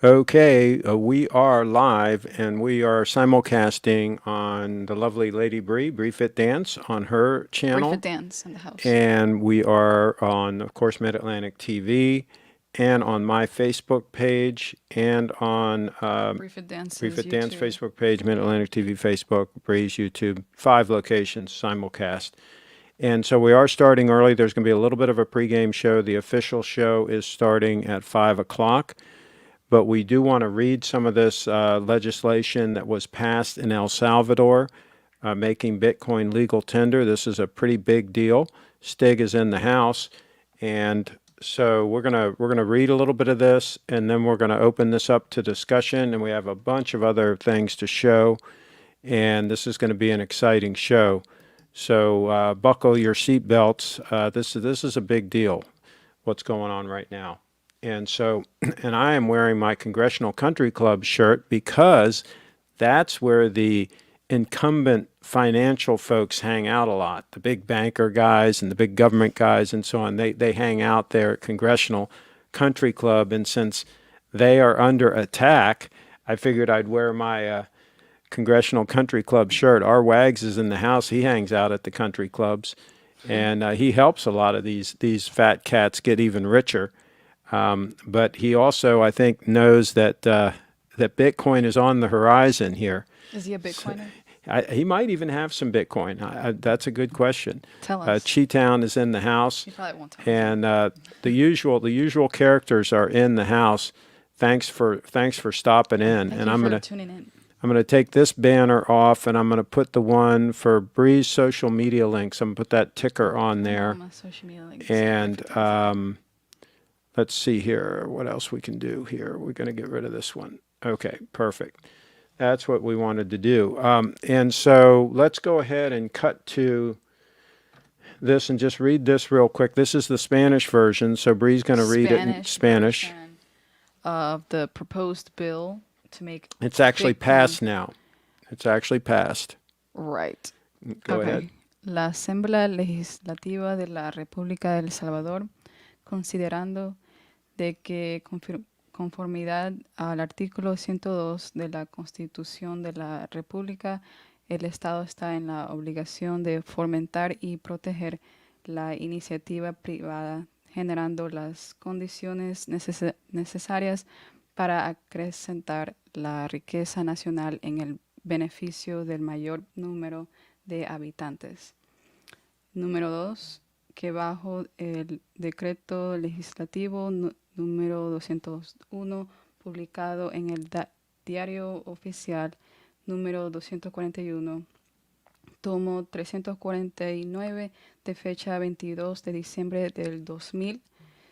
Okay, we are live and we are simulcasting on the lovely Lady Bree Fit Dance on her Brief a channel. dance in the house. And we are on, of course, Mid Atlantic TV and on my Facebook page and on Brief a Bree dance's Fit Dance YouTube. Facebook page, Mid Atlantic TV Facebook, Bree's YouTube, 5 locations simulcast. And so we are starting early. There's going to be a little bit of a pregame show. The official show is starting at 5 o'clock. But we do want to read some of this legislation that was passed in El Salvador, making Bitcoin legal tender. This is a pretty big deal. Stig is in the house, and so we're gonna read a little bit of this, and then we're gonna open this up to discussion. And we have a bunch of other things to show, and this is going to be an exciting show. So buckle your seatbelts. This is a big deal. What's going on right now? And so, and I am wearing my Congressional Country Club shirt because that's where the incumbent financial folks hang out a lot. The big banker guys and the big government guys and so on. They hang out there at Congressional Country Club. And since they are under attack, I figured I'd wear my Congressional Country Club shirt. Our Wags is in the house. He hangs out at the country clubs, and he helps a lot of these fat cats get even richer. But he also, I think, knows that Bitcoin is on the horizon here. Is he a So Bitcoiner? he might even have some Bitcoin. That's a good question. Tell us. Chi-Town is in the house, He probably won't tell us though. and the usual characters are in the house. Thanks for stopping in, Thank and you I'm for gonna tuning in. I'm going to take this banner off and I'm going to put the one for Bree's social media links. I'm going to put that ticker on I know there. my social media links. And Perfect dancing. let's see here what else we can do here. We're going to get rid of this one. Okay, perfect. That's what we wanted to do. And so let's go ahead and cut to this and just read this real quick. This is the Spanish version. So Bree's going to read it in Spanish Spanish. version of the proposed bill to make It's actually Bitcoin passed now. It's actually passed. right. Go ahead. Okay. La Asamblea Legislativa de la República de El Salvador, considerando de que conformidad al artículo 102 de la Constitución de la República, el Estado está en la obligación de fomentar y proteger la iniciativa privada, generando las condiciones necesarias para acrecentar la riqueza nacional en el beneficio del mayor número de habitantes. Número 2, que bajo el decreto legislativo número 201, publicado en el Diario Oficial número 241, tomo 349, de fecha 22 de diciembre del 2000,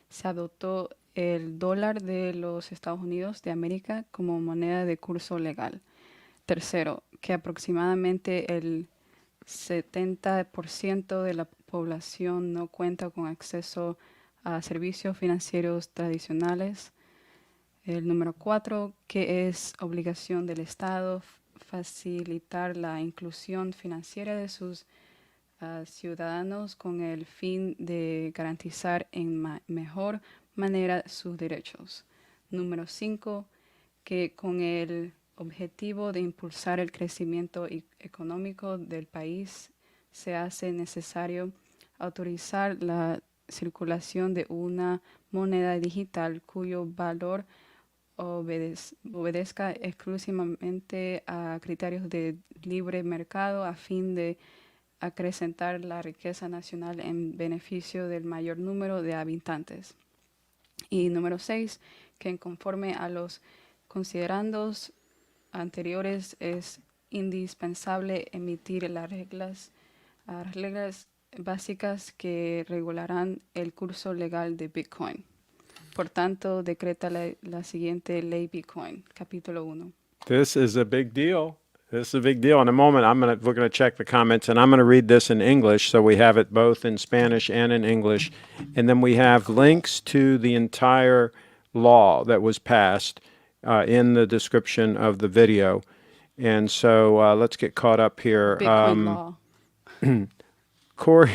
se adoptó el dólar de los Estados Unidos de América como moneda de curso legal. Tercero, que aproximadamente el 70% de la población no cuenta con acceso a servicios financieros tradicionales. El número 4, que es obligación del Estado facilitar la inclusión financiera de sus ciudadanos con el fin de garantizar en mejor manera sus derechos. Número 5, que con el objetivo de impulsar el crecimiento económico del país se hace necesario autorizar la circulación de una moneda digital cuyo valor obedezca exclusivamente a criterios de libre mercado a fin de acrecentar la riqueza nacional en beneficio del mayor número de habitantes. Y número 6, que conforme a los considerandos anteriores es indispensable emitir las reglas básicas que regularán el curso legal de Bitcoin. Por tanto, decreta la siguiente ley Bitcoin, capítulo 1. This is a big deal. This is a big deal. In a moment, we're gonna check the comments, and I'm gonna read this in English, so we have it both in Spanish and in English, and then we have links to the entire law that was passed in the description of the video. And so let's get caught up here. Bitcoin law. Corey,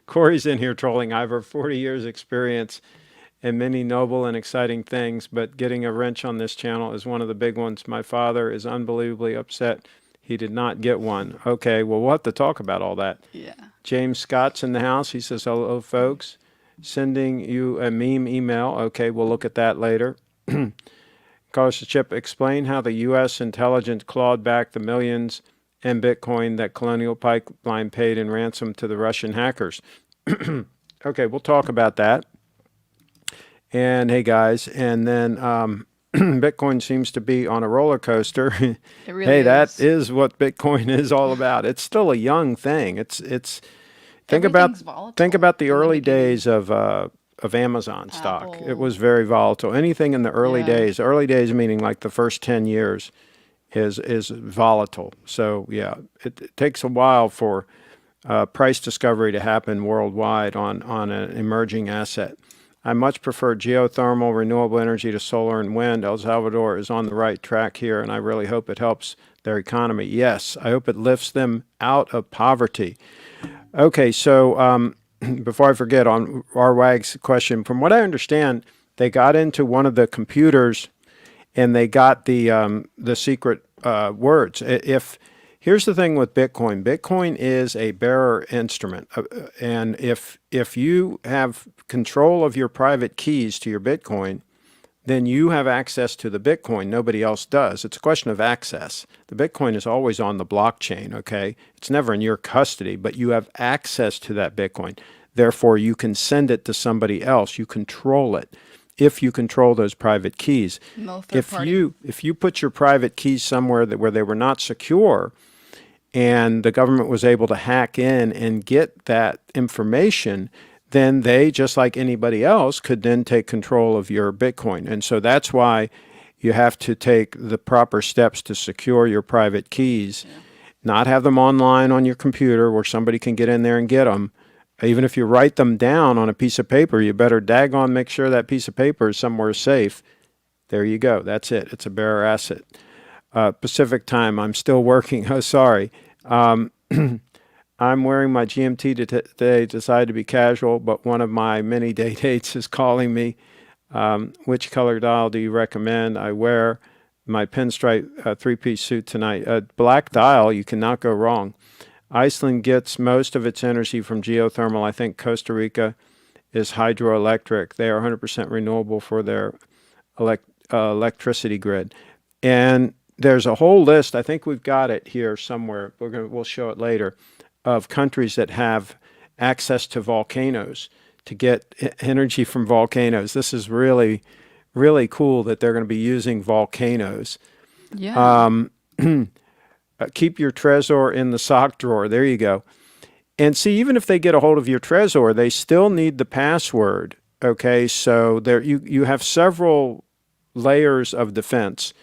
Corey's in here trolling. I have over 40 years experience and many noble and exciting things, but getting a wrench on this channel is one of the big ones. My father is unbelievably upset he did not get one. Okay, well, we'll have to talk about all that. Yeah. James Scott's in the house. He says, hello, folks. Sending you a meme email. Okay, we'll look at that later. Carlos Chip, explain how the U.S. intelligence clawed back the millions in Bitcoin that Colonial Pipeline paid in ransom to the Russian hackers. Okay, we'll talk about that. And hey, guys, and then Bitcoin seems to be on a roller coaster. It really Hey, that is. is what Bitcoin is all about. It's still a young thing. Think Everything's about volatile the in the early beginning. days of Amazon stock. It was Apple. very volatile. Anything in the early Yeah. days meaning like the first 10 years is volatile. So yeah, it takes a while for price discovery to happen worldwide on an emerging asset. I much prefer geothermal, renewable energy to solar and wind. El Salvador is on the right track here, and I really hope it helps their economy. Yes, I hope it lifts them out of poverty. Okay, so before I forget, on RWAG's question, from what I understand, they got into one of the computers and they got the secret words. Here's the thing with Bitcoin. Bitcoin is a bearer instrument, and if you have control of your private keys to your Bitcoin, then you have access to the Bitcoin. Nobody else does. It's a question of access. The Bitcoin is always on the blockchain, okay? It's never in your custody, but you have access to that Bitcoin. Therefore, you can send it to somebody else. You control it if you control those private keys. No third If party. you put your private keys somewhere where they were not secure, and the government was able to hack in and get that information, then they, just like anybody else, could then take control of your Bitcoin. And so that's why you have to take the proper steps to secure your private keys, not have them online on your computer where somebody can get in there and get them. Even if you write them down on a piece of paper, you better daggone make sure that piece of paper is somewhere safe. There you go. That's it. It's a bearer asset. Pacific time. I'm still working. Oh, sorry. I'm wearing my GMT today. Decided to be casual, but one of my many day dates is calling me. Which color dial do you recommend I wear? My pinstripe three-piece suit tonight. Black dial. You cannot go wrong. Iceland gets most of its energy from geothermal. I think Costa Rica is hydroelectric. They are 100% renewable for their electricity grid. And there's a whole list, I think we've got it here somewhere, we'll show it later, of countries that have access to volcanoes to get energy from volcanoes. This is really, really cool that they're going to be using volcanoes. Yeah. Keep your Trezor in the sock drawer. There you go. And see, even if they get a hold of your Trezor, they still need the password. Okay, so there you have several layers of defense.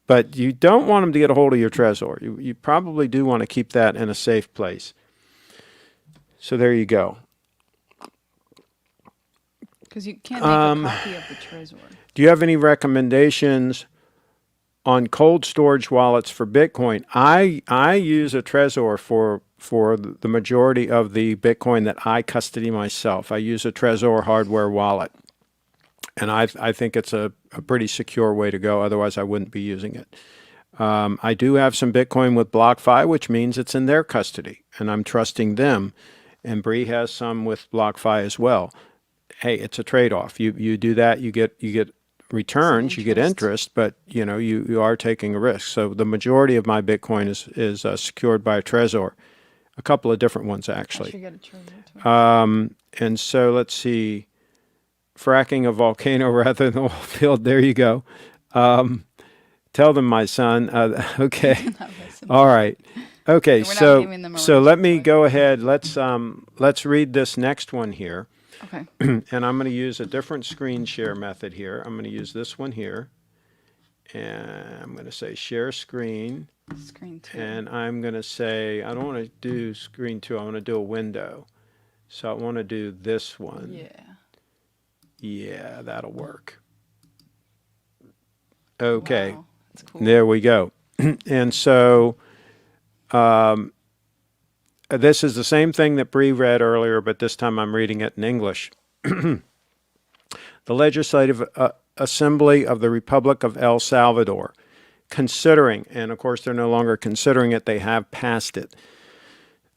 But you don't want them to get a hold of your Trezor. You probably do want to keep that in a safe place. So there you go. Because you can't make a copy of the Trezor. Do you have any recommendations on cold storage wallets for Bitcoin? I use a Trezor for the majority of the Bitcoin that I custody myself. I use a Trezor hardware wallet. And I think it's a pretty secure way to go. Otherwise, I wouldn't be using it. I do have some Bitcoin with BlockFi, which means it's in their custody, and I'm trusting them. And Bree has some with BlockFi as well. Hey, it's a trade-off. You do that, you get returns, you get interest, but you are taking a risk. So the majority of my Bitcoin is secured by a Trezor, a couple of different ones actually. I should get a Trezor too. And so let's see. Fracking a volcano rather than the oil field. There you go. Tell them, my son. Okay. All right. Okay. So let me go ahead. Let's read this next one here. Okay. And I'm going to use a different screen share method here. I'm going to use this one here. And I'm going to say share screen. Screen 2. And I'm going to say, I don't want to do screen 2. I want to do a window. So I want to do this one. Yeah. Yeah, that'll work. Okay. Wow, that's cool. There we go. And so this is the same thing that Bree read earlier, but this time I'm reading it in English. the Legislative Assembly of the Republic of El Salvador, considering, and of course they're no longer considering it, they have passed it,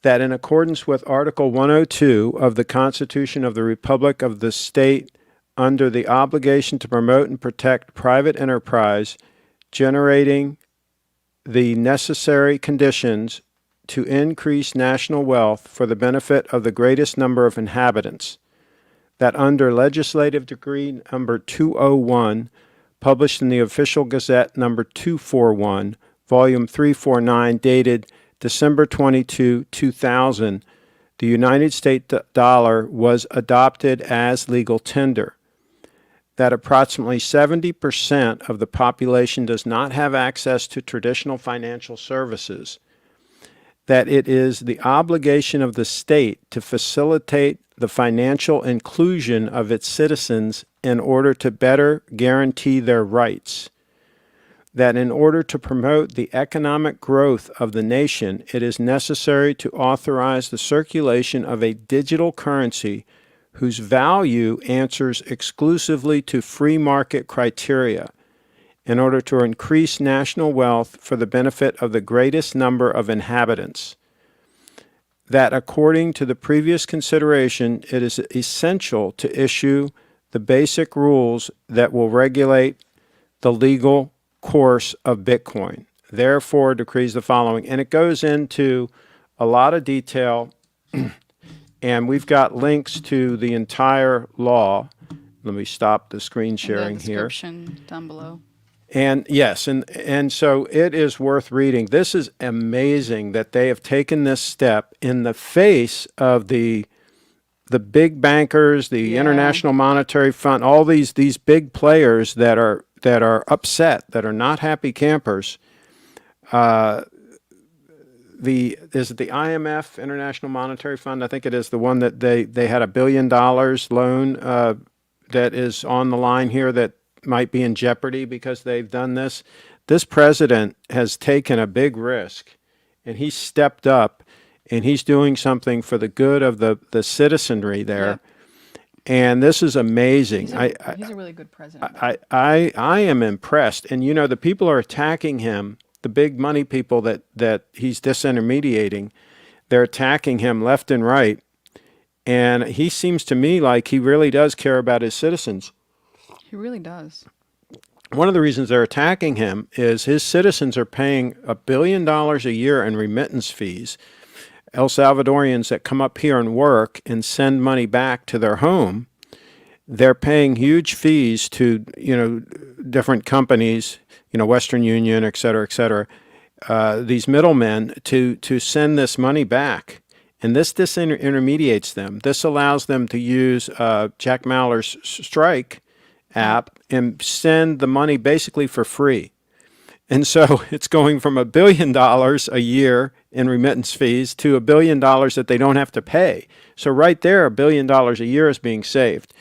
that in accordance with Article 102 of the Constitution of the Republic of the State, under the obligation to promote and protect private enterprise, generating the necessary conditions to increase national wealth for the benefit of the greatest number of inhabitants, that under Legislative Decree number 201, published in the Official Gazette number 241, volume 349, dated December 22, 2000, the United States dollar was adopted as legal tender, that approximately 70% of the population does not have access to traditional financial services, that it is the obligation of the state to facilitate the financial inclusion of its citizens in order to better guarantee their rights, that in order to promote the economic growth of the nation, it is necessary to authorize the circulation of a digital currency whose value answers exclusively to free market criteria in order to increase national wealth for the benefit of the greatest number of inhabitants, that according to the previous consideration, it is essential to issue the basic rules that will regulate the legal course of Bitcoin. Therefore, decrees the following. And it goes into a lot of detail, and we've got links to the entire law. Let me stop the screen sharing here. The description down below. And yes, and so it is worth reading. This is amazing that they have taken this step in the face of the big bankers, the International Monetary Fund, all these big players that are upset, that are not happy campers. Is it the IMF, International Monetary Fund? I think it is the one that they had $1 billion loan that is on the line here that might be in jeopardy because they've done this. This president has taken a big risk, and he stepped up, and he's doing something for the good of the citizenry there. Yep. And this is amazing. He's a really good president. I am impressed. And, you know, the people are attacking him, the big money people that he's disintermediating, they're attacking him left and right. And he seems to me like he really does care about his citizens. He really does. One of the reasons they're attacking him is his citizens are paying $1 billion a year in remittance fees. El Salvadorians that come up here and work and send money back to their home, they're paying huge fees to, different companies, Western Union, et cetera, these middlemen to send this money back. And this disintermediates them. This allows them to use Jack Mallers' Strike app and send the money basically for free. And so it's going from $1 billion a year in remittance fees to $1 billion that they don't have to pay. So right there, $1 billion a year is being saved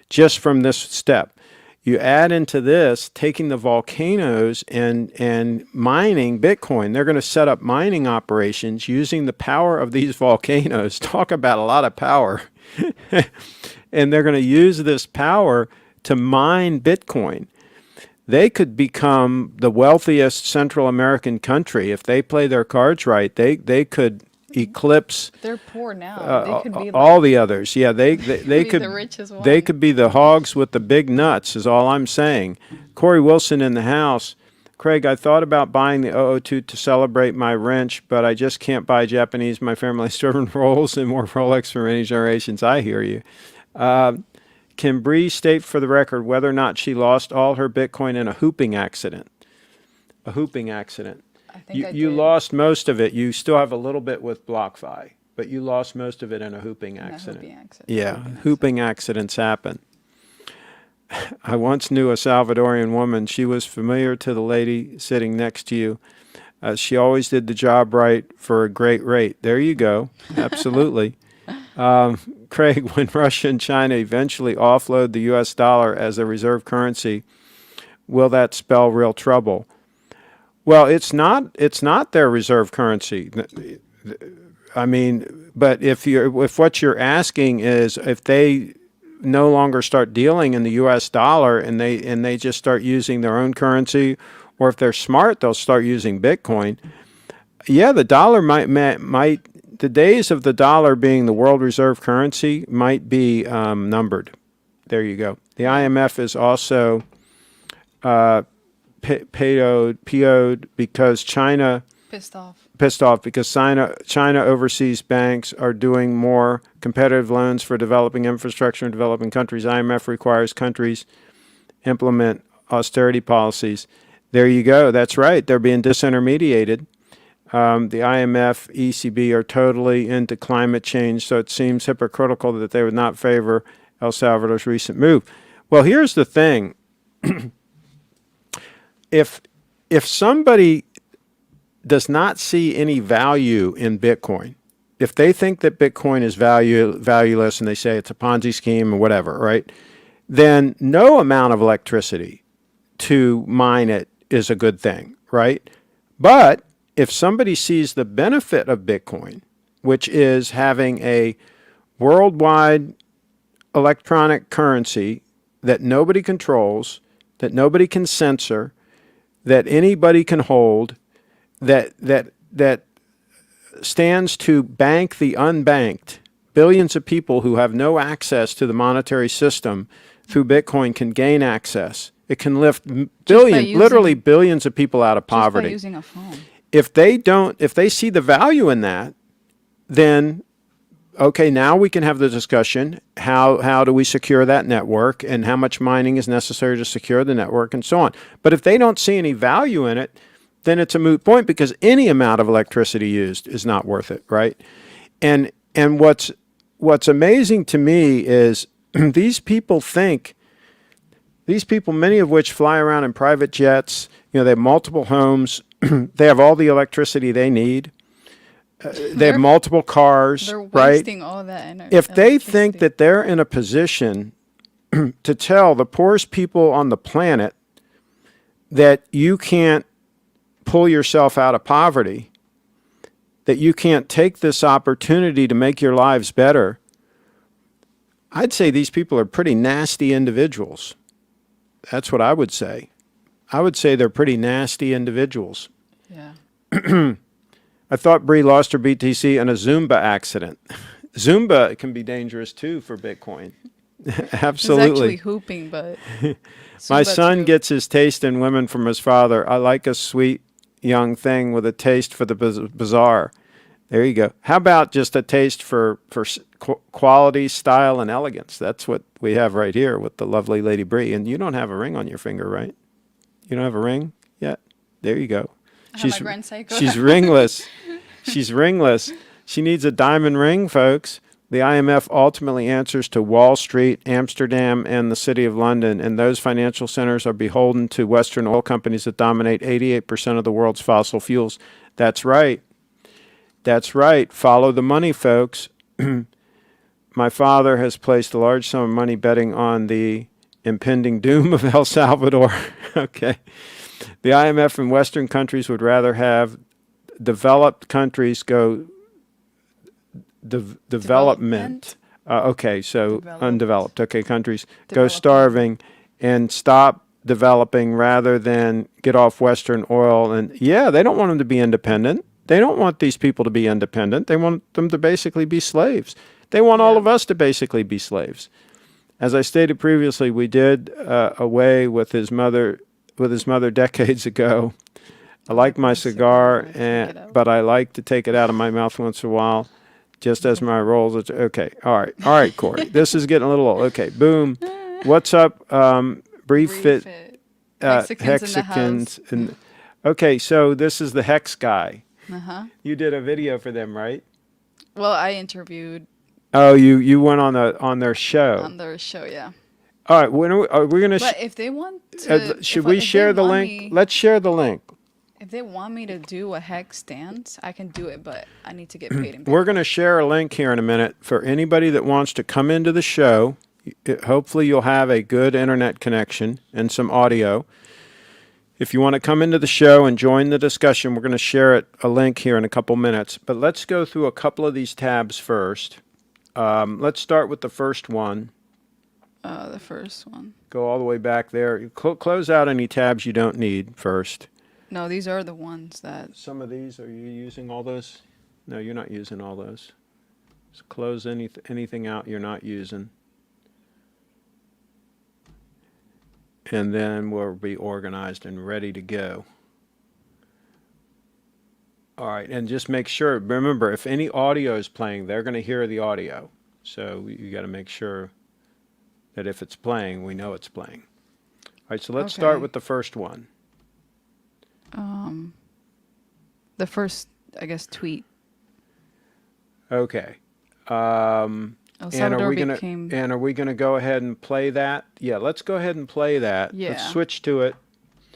just from this step. You add into this taking the volcanoes and mining Bitcoin. They're going to set up mining operations using the power of these volcanoes. Talk about a lot of power. And they're going to use this power to mine Bitcoin. They could become the wealthiest Central American country if they play their cards right. They could eclipse. They're poor now. They could be all the others. Yeah, they could. The richest one. They could be the hogs with the big nuts. Is all I'm saying. Corey Wilson in the house. Craig, I thought about buying the 002 to celebrate my wrench, but I just can't buy Japanese. My family's serving rolls and more Rolex for many generations. I hear you. Can Bree state for the record whether or not she lost all her Bitcoin in a hooping accident? A hooping accident. I think you lost most of it. You still have a little bit with BlockFi, but you lost most of it in a hooping accident. Hooping accidents happen. I once knew a Salvadorian woman. She was familiar to the lady sitting next to you. She always did the job right for a great rate. There you go. Absolutely. Craig, when Russia and China eventually offload the U.S. dollar as a reserve currency, will that spell real trouble? Well, it's not their reserve currency. I mean, but if what you're asking is if they no longer start dealing in the U.S. dollar and they just start using their own currency, or if they're smart, they'll start using Bitcoin. Yeah, the dollar might the days of the dollar being the world reserve currency might be numbered. There you go. The IMF is also PO'd because China pissed off because China overseas banks are doing more competitive loans for developing infrastructure in developing countries. IMF requires countries implement austerity policies. There you go. That's right. They're being disintermediated. The IMF, ECB are totally into climate change, so it seems hypocritical that they would not favor El Salvador's recent move. Well, here's the thing. If somebody does not see any value in Bitcoin, if they think that Bitcoin is valueless and they say it's a Ponzi scheme or whatever, right, then no amount of electricity to mine it is a good thing, right? But if somebody sees the benefit of Bitcoin, which is having a worldwide electronic currency that nobody controls, that nobody can censor, that anybody can hold, that stands to bank the unbanked, billions of people who have no access to the monetary system through Bitcoin can gain access. It can lift literally billions of people out of poverty. Just by using a phone. If they see the value in that, then okay, now we can have the discussion. How do we secure that network, and how much mining is necessary to secure the network, and so on. But if they don't see any value in it, then it's a moot point, because any amount of electricity used is not worth it, right? And what's amazing to me is these people, many of which fly around in private jets, they have multiple homes, they have all the electricity they need. They have multiple cars, they're right? wasting all that energy. If they think that they're in a position to tell the poorest people on the planet that you can't pull yourself out of poverty, that you can't take this opportunity to make your lives better, I'd say these people are pretty nasty individuals. That's what I would say. I would say they're pretty nasty individuals. Yeah. I thought Bree lost her BTC in a Zumba accident. Zumba can be dangerous too for Bitcoin. Absolutely. It's actually hooping, but my son gets his taste in women from his father. I like a sweet young thing with a taste for the bizarre. There you go. How about just a taste for quality, style, and elegance? That's what we have right here with the lovely Lady Bree. And you don't have a ring on your finger, right? You don't have a ring yet? There you go. She's ringless. She's ringless. She needs a diamond ring, folks. The IMF ultimately answers to Wall Street, Amsterdam, and the City of London, and those financial centers are beholden to Western oil companies that dominate 88% of the world's fossil fuels. That's right. That's right. Follow the money, folks. My father has placed a large sum of money betting on the impending doom of El Salvador. Okay. The IMF and Western countries would rather have developed countries go development. Okay, so undeveloped. Okay, countries go starving and stop developing rather than get off Western oil. And yeah, they don't want them to be independent. They don't want these people to be independent. They want them to basically be slaves. They want all of us to basically be slaves. As I stated previously, we did away with his mother decades ago. I like my cigar, but I like to take it out of my mouth once in a while, just as my rolls. Okay, all right, Corey. This is getting a little old. Okay, boom. What's up? Brief fit. Hexicans. Okay, so this is the Hex guy. You did a video for them, right? Well, I interviewed. Oh, you went on their show. On their show, yeah. All right, when are we going to... But if they want to... should we share the link? Let's share the link. If they want me to do a hex dance, I can do it, but I need to get paid. We're going to share a link here in a minute for anybody that wants to come into the show. Hopefully you'll have a good internet connection and some audio. If you want to come into the show and join the discussion, we're going to share a link here in a couple minutes. But let's go through a couple of these tabs first. Let's start with the first one. The first one. Go all the way back there. You close out any tabs you don't need first. No, these are the ones that. Some of these, are you using all those? No, you're not using all those. Just close anything out you're not using. And then we'll be organized and ready to go. All right, and just make sure, remember, if any audio is playing, they're going to hear the audio. So you got to make sure that if it's playing, we know it's playing. All right, so let's start Okay. with the first one. The first, I guess, tweet. Okay. El And are Salvador we gonna became. and are we gonna go ahead and play that? Yeah, let's go ahead and play that. Let's Yeah. switch to it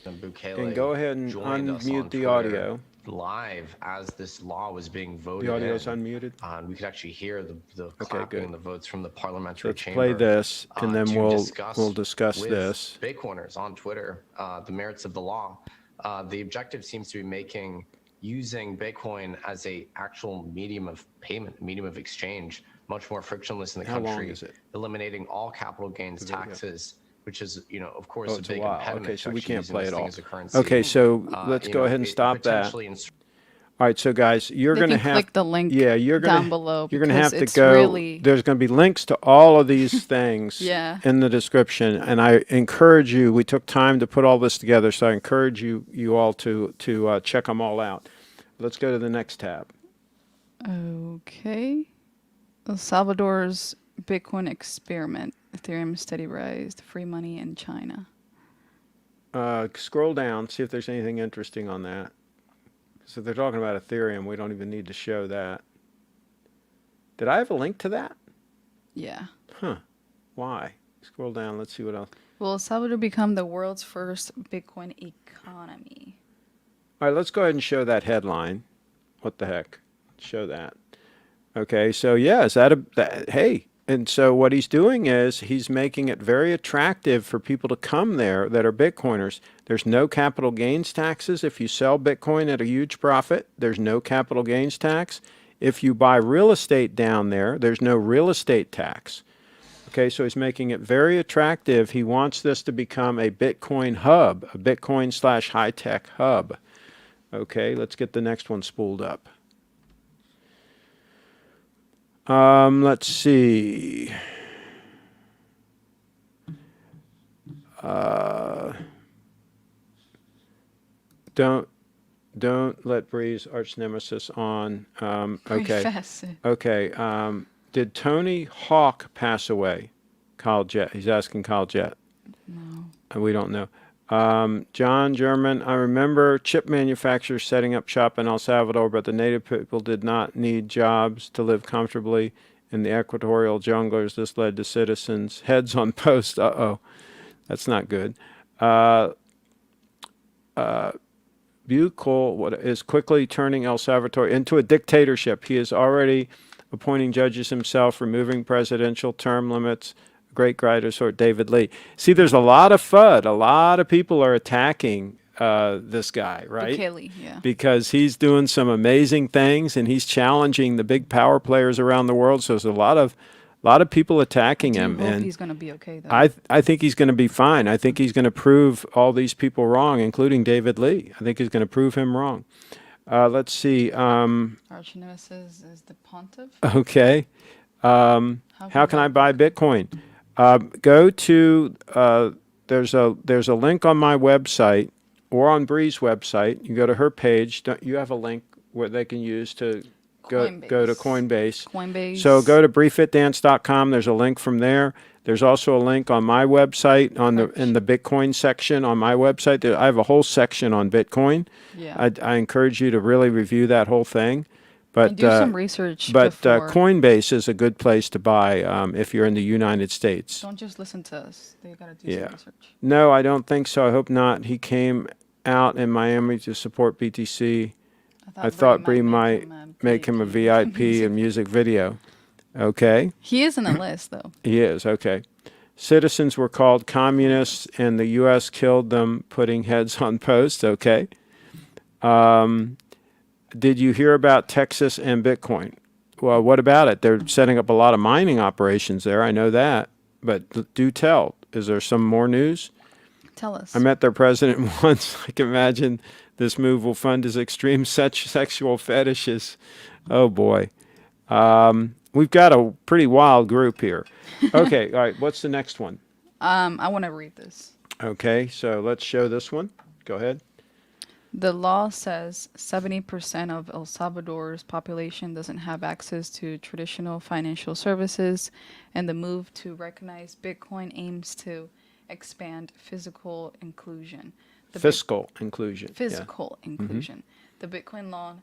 And Bukele and go ahead and joined us unmute on the Twitter audio. live as this law was being voted The audio's in. unmuted. And we could actually hear the Okay, clapping good. and the votes from the So parliamentary let's chamber. play this, and then to we'll discuss with this. Bitcoiners on Twitter the merits of the law. The objective seems to be using Bitcoin as a actual medium of payment, medium of exchange, much more frictionless in the How long country, is it? eliminating all capital gains The video. taxes, which is, of course, Oh, a it's a big while. impediment Okay, to so we actually can't using play this it thing all. as a currency. Okay, so let's go ahead and it stop that. potentially All right, so guys, you're They gonna can have click the link you're gonna down below. you're gonna because have to it's go. Really, There's gonna be links to all of these things Yeah. in the description, and I encourage you. We took time to put all this together, so I encourage you all to check them all out. Let's go to the next tab. Okay. El Salvador's Bitcoin experiment. Ethereum steady rise. Free money in China. Scroll down, see if there's anything interesting on that. So they're talking about Ethereum. We don't even need to show that. Did I have a link to that? Yeah. Huh. Why? Scroll down. Let's see what else. Will El Salvador become the world's first Bitcoin economy? All right, let's go ahead and show that headline. What the heck? Show that. Okay, so yeah, is that hey, and so what he's doing is he's making it very attractive for people to come there that are Bitcoiners. There's no capital gains taxes if you sell Bitcoin at a huge profit. There's no capital gains tax. If you buy real estate down there, there's no real estate tax. Okay, so he's making it very attractive. He wants this to become a Bitcoin hub, a Bitcoin/high-tech hub. Okay, let's get the next one spooled up. Let's see. Don't let Breeze arch nemesis on. Okay. Confess it. Okay. Did Tony Hawk pass away? Kyle Jet. He's asking Kyle Jet. No. We don't know. John German, I remember chip manufacturers setting up shop in El Salvador, but the native people did not need jobs to live comfortably in the equatorial junglers. This led to citizens' heads on post. Uh-oh. That's not good. Bukele is quickly turning El Salvador into a dictatorship. He is already appointing judges himself, removing presidential term limits. Great dinosaur David Lee. See, there's a lot of FUD. A lot of people are attacking this guy, right? Bukele, yeah. Because he's doing some amazing things and he's challenging the big power players around the world. So there's a lot of people attacking I him. hope And he's going to be okay, though. I think he's going to be fine. I think he's going to prove all these people wrong, including David Lee. I think he's going to prove him wrong. Let's see. Arch nemesis is the pontiff. Okay. How can I buy Bitcoin? Go to there's a link on my website or on Bree's website. You go to her page. You have a link where they can use to go to Coinbase. Coinbase. So go to briefitdance.com. There's a link from there. There's also a link on my website in the Bitcoin section on my website. I have a whole section on Bitcoin. Yeah. I encourage you to really review that whole thing. But and do some research But before. Coinbase is a good place to buy if you're in the United States. Don't just listen to us. They got to do some research. No, I don't think so. I hope not. He came out in Miami to support BTC. I thought Bree might make him a VIP in music video. Okay. He is in the list, though. He is. Okay. Citizens were called communists, and the U.S. killed them, putting heads on posts. Okay. Did you hear about Texas and Bitcoin? Well, what about it? They're setting up a lot of mining operations there. I know that. But do tell, is there some more news? Tell us. I met their president once. I can imagine this move will fund his extreme sexual fetishes. Oh, boy. We've got a pretty wild group here. Okay, all right, what's the next one? I want to read this. Okay, so let's show this one. Go ahead. The law says 70% of El Salvador's population doesn't have access to traditional financial services, and the move to recognize Bitcoin aims to expand physical inclusion. Fiscal inclusion. Physical inclusion. The Bitcoin law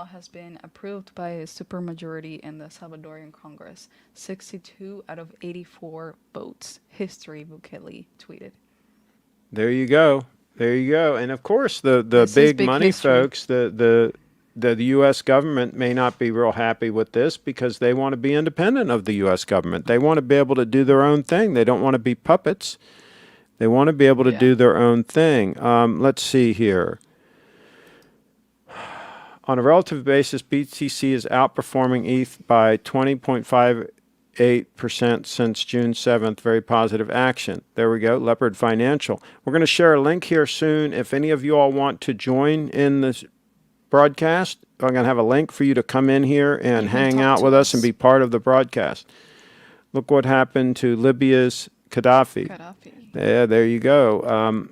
has been approved by a supermajority in the Salvadorian Congress. 62 out of 84 votes. History, Bukele tweeted. There you go. There you go. And of course, the This is big big money history. folks, the U.S. government may not be real happy with this because they want to be independent of the U.S. government. They want to be able to do their own thing. They don't want to be puppets. They want to be able to do their own thing. Let's see here. On a relative basis, BTC is outperforming ETH by 20.58% since June 7th. Very positive action. There we go. Leopard Financial. We're going to share a link here soon. If any of you all want to join in this broadcast, I'm going to have a link for you to come in here and hang talk out to with us us. and be part of the broadcast. Look what happened to Libya's Gaddafi. Yeah, there you go.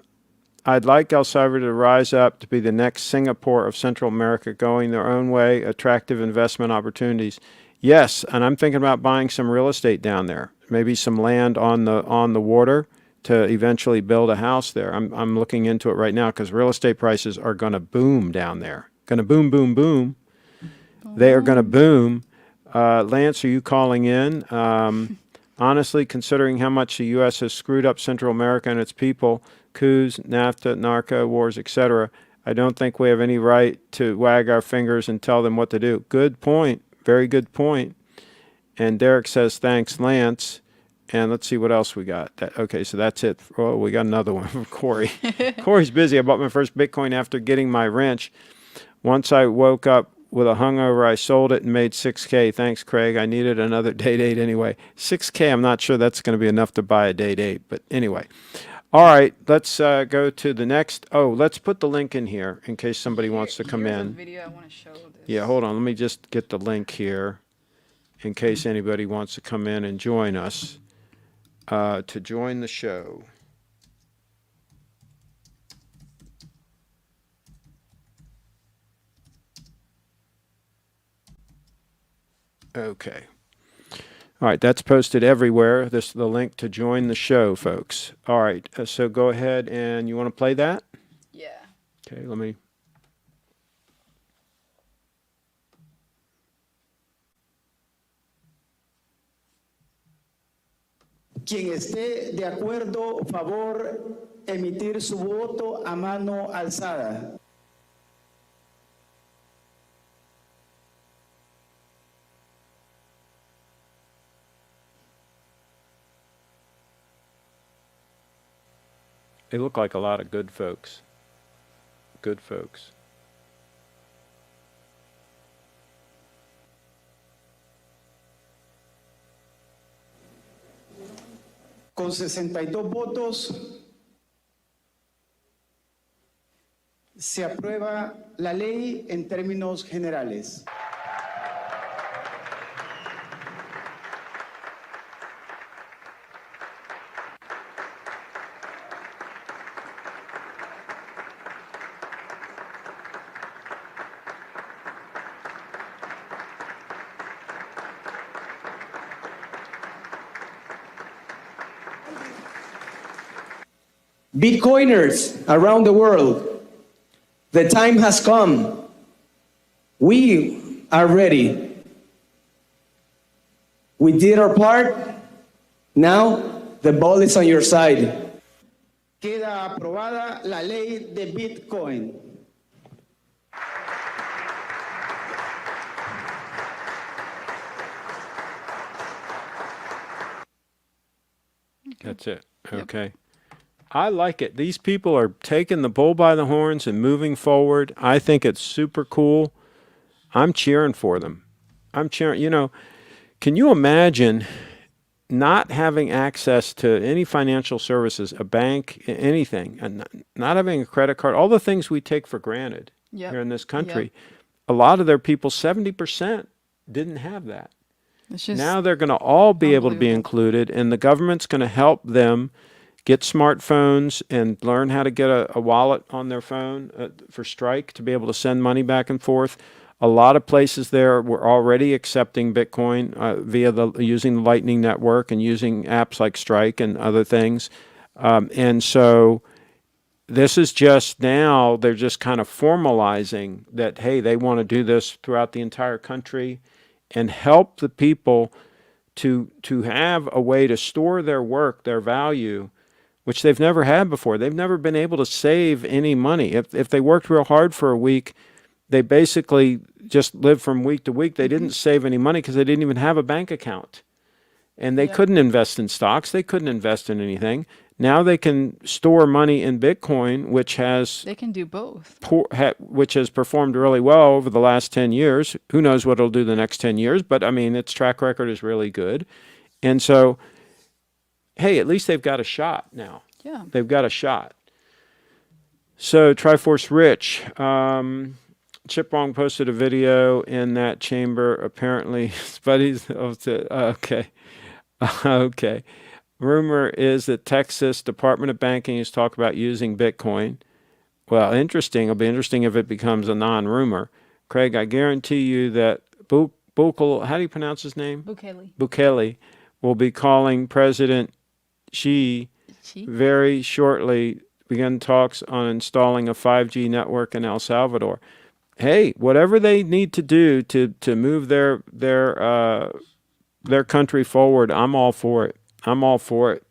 I'd like El Salvador to rise up to be the next Singapore of Central America, going their own way, attractive investment opportunities. Yes, and I'm thinking about buying some real estate down there, maybe some land on the water to eventually build a house there. I'm looking into it right now because real estate prices are going to boom down there. Going to boom, boom, boom. They are going to boom. Lance, are you calling in? Honestly, considering how much the U.S. has screwed up Central America and its people, coups, NAFTA, narco wars, etc., I don't think we have any right to wag our fingers and tell them what to do. Good point. Very good point. And Derek says, thanks, Lance. And let's see what else we got. Okay, so that's it. Oh, we got another one from Corey. Corey's busy. I bought my first Bitcoin after getting my wrench. Once I woke up with a hungover, I sold it and made $6K. Thanks, Craig. I needed another day date anyway. $6K, I'm not sure that's going to be enough to buy a day date. But anyway. All right, let's go to the next. Oh, let's put the link in here in case somebody wants to come Here's in. a video I want to show this. Yeah, hold on. Let me just get the link here in case anybody wants to come in and join us to join the show. Okay. All right, that's posted everywhere. This is the link to join the show, folks. All right, so go ahead and you want to play that? Yeah. Okay, let me. Quien esté de acuerdo, favor, emitir su voto a mano alzada. They look like a lot of good folks. Good folks. Con 62 votos se aprueba la ley en términos generales. Bitcoiners around the world, the time has come. We are ready. We did our part. Now the ball is on your side. Queda aprobada la ley de Bitcoin. That's it. Okay. I like it. These people are taking the bull by the horns and moving forward. I think it's super cool. I'm cheering for them. I'm cheering. You know, can you imagine not having access to any financial services, a bank, anything, and not having a credit card, all the things we take for granted Yep. here in this country, a lot of their people, 70%, didn't have that. It's just Now they're going to all be able to be unbelievable. included, and the government's going to help them get smartphones and learn how to get a wallet on their phone for Strike to be able to send money back and forth. A lot of places there were already accepting Bitcoin via using the Lightning Network and using apps like Strike and other things. And so this is just now, they're just kind of formalizing that, hey, they want to do this throughout the entire country and help the people to have a way to store their work, their value, which they've never had before. They've never been able to save any money. If they worked real hard for a week, they basically just lived from week to week. They didn't save any money because they didn't even have a bank account. And they couldn't invest in stocks. They couldn't invest in anything. Now they can store money in Bitcoin, which has they can do both. which has performed really well over the last 10 years. Who knows what it'll do the next 10 years, but I mean, its track record is really good. And so, hey, at least they've got a shot now. Yeah. They've got a shot. So, Triforce Rich, Chip Wong posted a video in that chamber. Apparently, his buddies, okay. Okay. Rumor is that Texas Department of Banking is talking about using Bitcoin. Well, interesting. It'll be interesting if it becomes a non-rumor. Craig, I guarantee you that Bukele, how do you pronounce his name? Bukele will be calling President Xi very shortly, begin talks on installing a 5G network in El Salvador. Hey, whatever they need to do to move their country forward, I'm all for it. I'm all for it.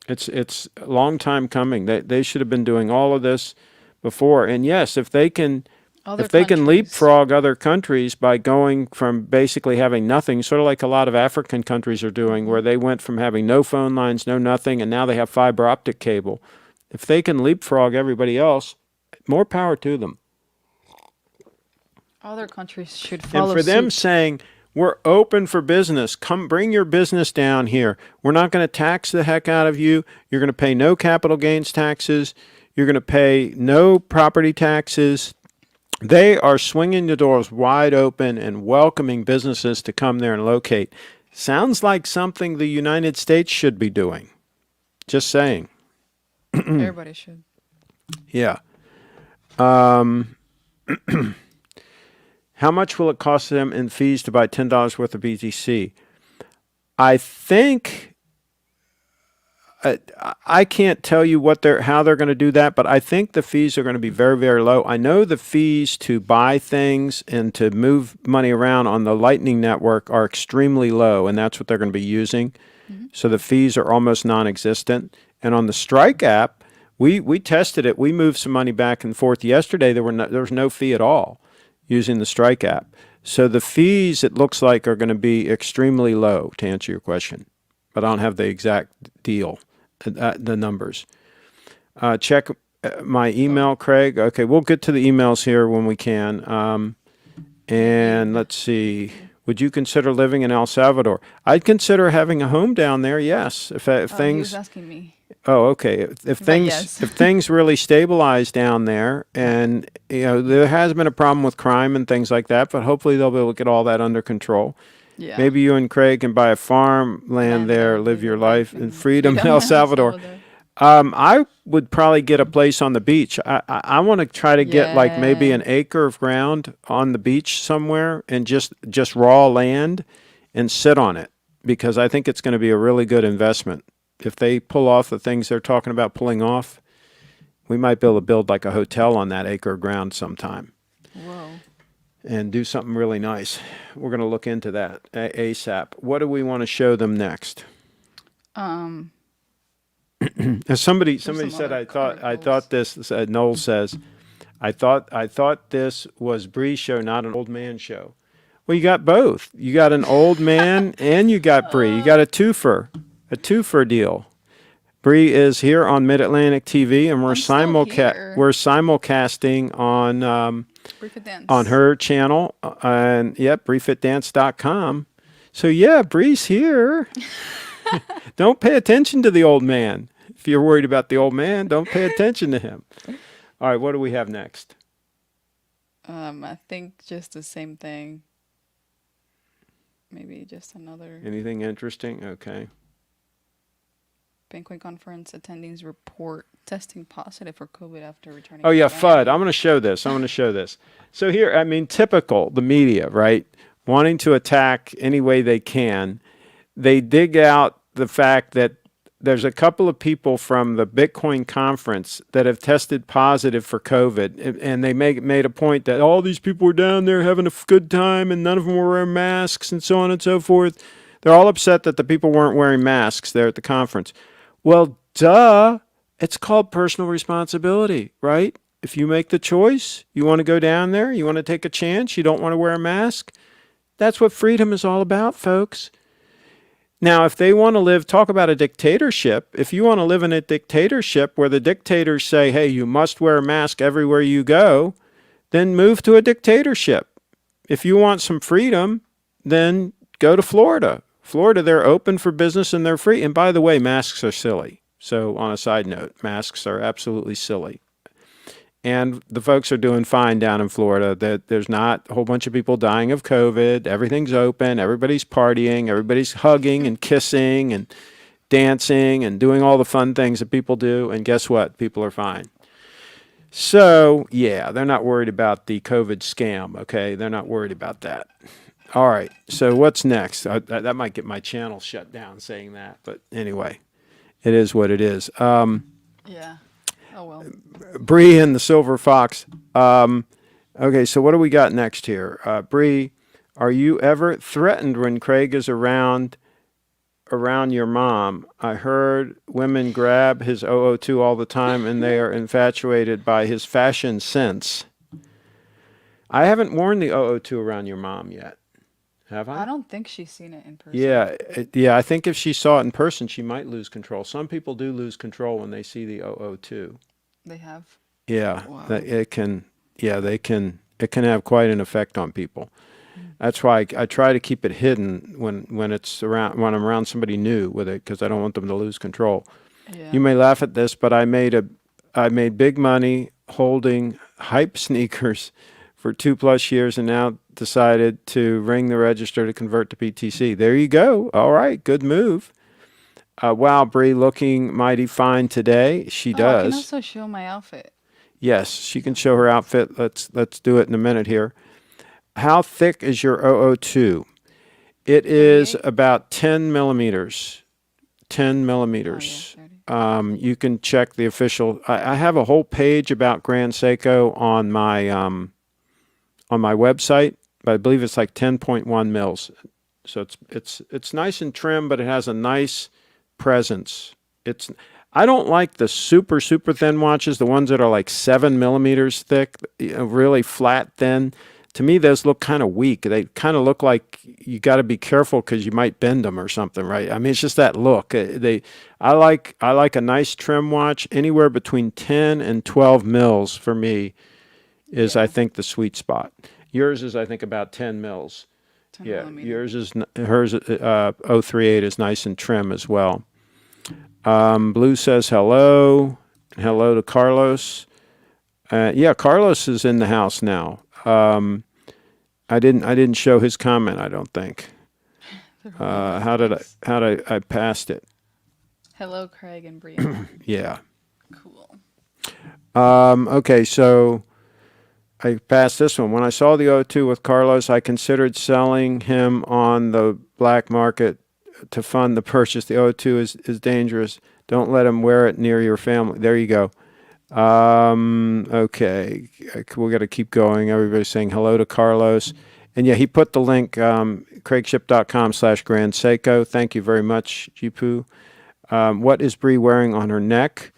It's a long time coming. They should have been doing all of this before. And yes, if they can leapfrog other countries by going from basically having nothing, sort of like a lot of African countries are doing, where they went from having no phone lines, no nothing, and now they have fiber optic cable. If they can leapfrog everybody else, more power to them. Other countries should follow And for them suit. saying, we're open for business. Come bring your business down here. We're not going to tax the heck out of you. You're going to pay no capital gains taxes. You're going to pay no property taxes. They are swinging the doors wide open and welcoming businesses to come there and locate. Sounds like something the United States should be doing. Just saying. Everybody should. Yeah. How much will it cost them in fees to buy $10 worth of BTC? I think I can't tell you how they're going to do that, but I think the fees are going to be very, very low. I know the fees to buy things and to move money around on the Lightning Network are extremely low, and that's what they're going to be using. So the fees are almost non-existent. And on the Strike app, we tested it. We moved some money back and forth yesterday. There was no fee at all using the Strike app. So the fees, it looks like, are going to be extremely low, to answer your question. But I don't have the exact deal, the numbers. Check my email, Craig. Okay, we'll get to the emails here when we can. And let's see. Would you consider living in El Salvador? I'd consider having a home down there, yes. If He things... was asking me. Oh, okay. If things really stabilize down there, and there has been a problem with crime and things like that, but hopefully they'll be able to get all that under control. Yeah. Maybe you and Craig can buy a farm land there, live your life in freedom in El Salvador. I would probably get a place on the beach. I want to try to get like maybe an acre of ground on the beach somewhere and just raw land and sit on it, because I think it's going to be a really good investment. If they pull off the things they're talking about pulling off, we might be able to build like a hotel on that acre of ground sometime. Whoa. And do something really nice. We're going to look into that ASAP. What do we want to show them next? As somebody said, I thought this. Noel says, I thought this was Bree's show, not an old man show. Well, you got both. You got an old man and you got Bree. You got a twofer deal. Bree is here on Mid-Atlantic TV, and we're simulcasting on Brief It Dance. on her channel, and yep, briefitdance.com. So yeah, Bree's here. Don't pay attention to the old man. If you're worried about the old man, don't pay attention to him. All right, what do we have next? I think just the same thing. Maybe just another Anything interesting? Okay. banquet conference attendees report testing positive for COVID after returning. Oh yeah, to FUD. Miami. I'm going to show this. I'm going to show this. So here, I mean, typical, the media, right? Wanting to attack any way they can. They dig out the fact that there's a couple of people from the Bitcoin conference that have tested positive for COVID, and they made a point that all these people were down there having a good time, and none of them were wearing masks, and so on and so forth. They're all upset that the people weren't wearing masks there at the conference. Well, duh. It's called personal responsibility, right? If you make the choice, you want to go down there, you want to take a chance, you don't want to wear a mask. That's what freedom is all about, folks. Now, if they want to live, talk about a dictatorship. If you want to live in a dictatorship where the dictators say, hey, you must wear a mask everywhere you go, then move to a dictatorship. If you want some freedom, then go to Florida. Florida, they're open for business and they're free. And by the way, masks are silly. So on a side note, masks are absolutely silly. And the folks are doing fine down in Florida. That there's not a whole bunch of people dying of COVID. Everything's open. Everybody's partying. Everybody's hugging and kissing and dancing and doing all the fun things that people do. And guess what? People are fine. So, yeah, they're not worried about the COVID scam, okay? They're not worried about that. All right, so what's next? That might get my channel shut down saying that. But anyway, it is what it is. Yeah. Oh well. Bree and the Silver Fox. Okay, so what do we got next here? Bree, are you ever threatened when Craig is around your mom? I heard women grab his 002 all the time and they are infatuated by his fashion sense. I haven't worn the 002 around your mom yet. Have I? I don't think she's seen it in person. Yeah, I think if she saw it in person, she might lose control. Some people do lose control when they see the 002. They have. Yeah, Wow. it can have quite an effect on people. That's why I try to keep it hidden when I'm around somebody new with it, because I don't want them to lose control. Yeah. You may laugh at this, but I made big money holding hype sneakers for 2+ years, and now decided to ring the register to convert to BTC. There you go. All right, good move. Wow, Bree looking mighty fine today. She I can does. also show my outfit. Yes, she can show her outfit. Let's do it in a minute here. How thick is your 002? It is 38? about 10 millimeters. 10 millimeters. Oh, yeah, 30. You can check the official. I have a whole page about Grand Seiko on my website, but I believe it's like 10.1 mils. So it's nice and trim, but it has a nice presence. I don't like the super thin watches, the ones that are like 7 millimeters thick, really flat thin. To me, those look kind of weak. They kind of look like you got to be careful because you might bend them or something, right? I mean, it's just that look. I like a nice trim watch. Anywhere between 10 and 12 mils for me is, I think, the sweet spot. Yours is, I think, about 10 mils. 10 Yeah, millimeters. hers 038 is nice and trim as well. Blue says hello. Hello to Carlos. Yeah, Carlos is in the house now. I didn't show his comment, I don't think. How did I passed it? Hello, Craig and Brianna. Yeah. Cool. Okay, so I passed this one. When I saw the 002 with Carlos, I considered selling him on the black market to fund the purchase. The 002 is dangerous. Don't let him wear it near your family. There you go. Okay, we got to keep going. Everybody's saying hello to Carlos. And yeah, he put the link, craigship.com/Grand Seiko. Thank you very much, Jipu. What is Bree wearing on her neck?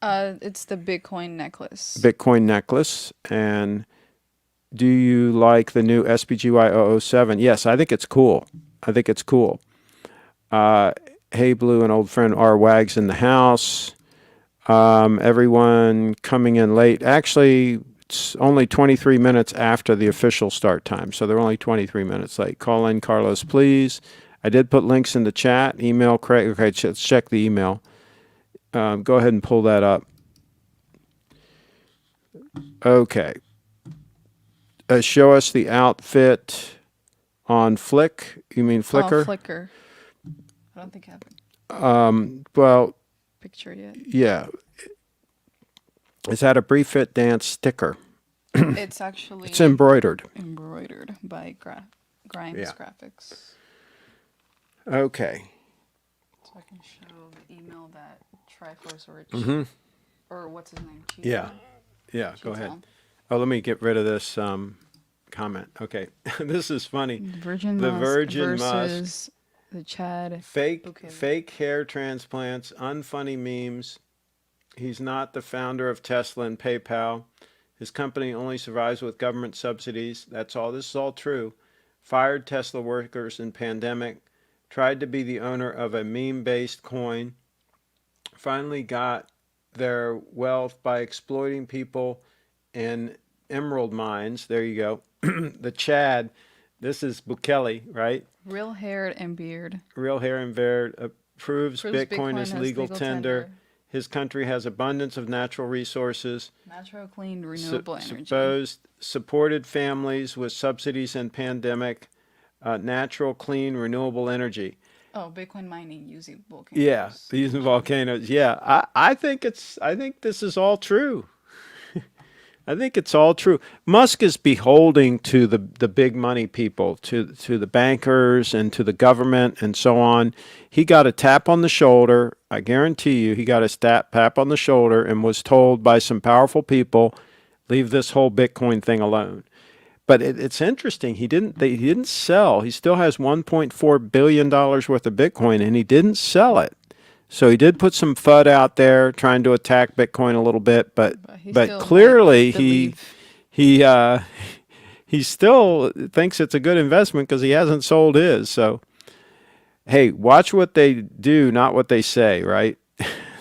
It's the Bitcoin necklace. Bitcoin necklace. And do you like the new SPGY 007? Yes, I think it's cool. Hey, Blue, an old friend, R. Wags in the house. Everyone coming in late. Actually, it's only 23 minutes after the official start time, so they're only 23 minutes late. Call in, Carlos, please. I did put links in the chat. Email Craig. Okay, let's check the email. Go ahead and pull that up. Okay. Show us the outfit on Flick. You mean Flickr? Oh, Flickr. I don't think I have Well, a picture yet. yeah. Is that a Brief Fit Dance sticker? It's actually It's embroidered. by Grimes Yeah. Graphics. Okay. So I can show the email that Triforce Rich, or what's his name? Cheetah? Yeah. Yeah, go Cheetah. ahead. Oh, let me get rid of this comment. Okay. This is funny. Virgin The Musk Virgin versus the Chad Bukele. Fake hair transplants, unfunny memes. He's not the founder of Tesla and PayPal. His company only survives with government subsidies. That's all. This is all true. Fired Tesla workers in pandemic. Tried to be the owner of a meme-based coin. Finally got their wealth by exploiting people in emerald mines. There you go. The Chad. This is Bukele, right? Real hair and beard. Real hair and beard. Proves Proves Bitcoin is has legal tender. His country has abundance of natural resources. Natural, clean, renewable energy. Supported families with subsidies in pandemic. Natural, clean, renewable energy. Oh, Bitcoin mining using volcanoes. Yeah, using volcanoes. Yeah, I think this is all true. I think it's all true. Musk is beholding to the big money people, to the bankers and to the government and so on. He got a tap on the shoulder. I guarantee you, he got a tap on the shoulder and was told by some powerful people, leave this whole Bitcoin thing alone. But it's interesting. He didn't sell. He still has $1.4 billion worth of Bitcoin, and he didn't sell it. So he did put some FUD out there trying to attack Bitcoin a little bit, but clearly he still thinks it's a good investment because he hasn't sold his. So, hey, watch what they do, not what they say, right?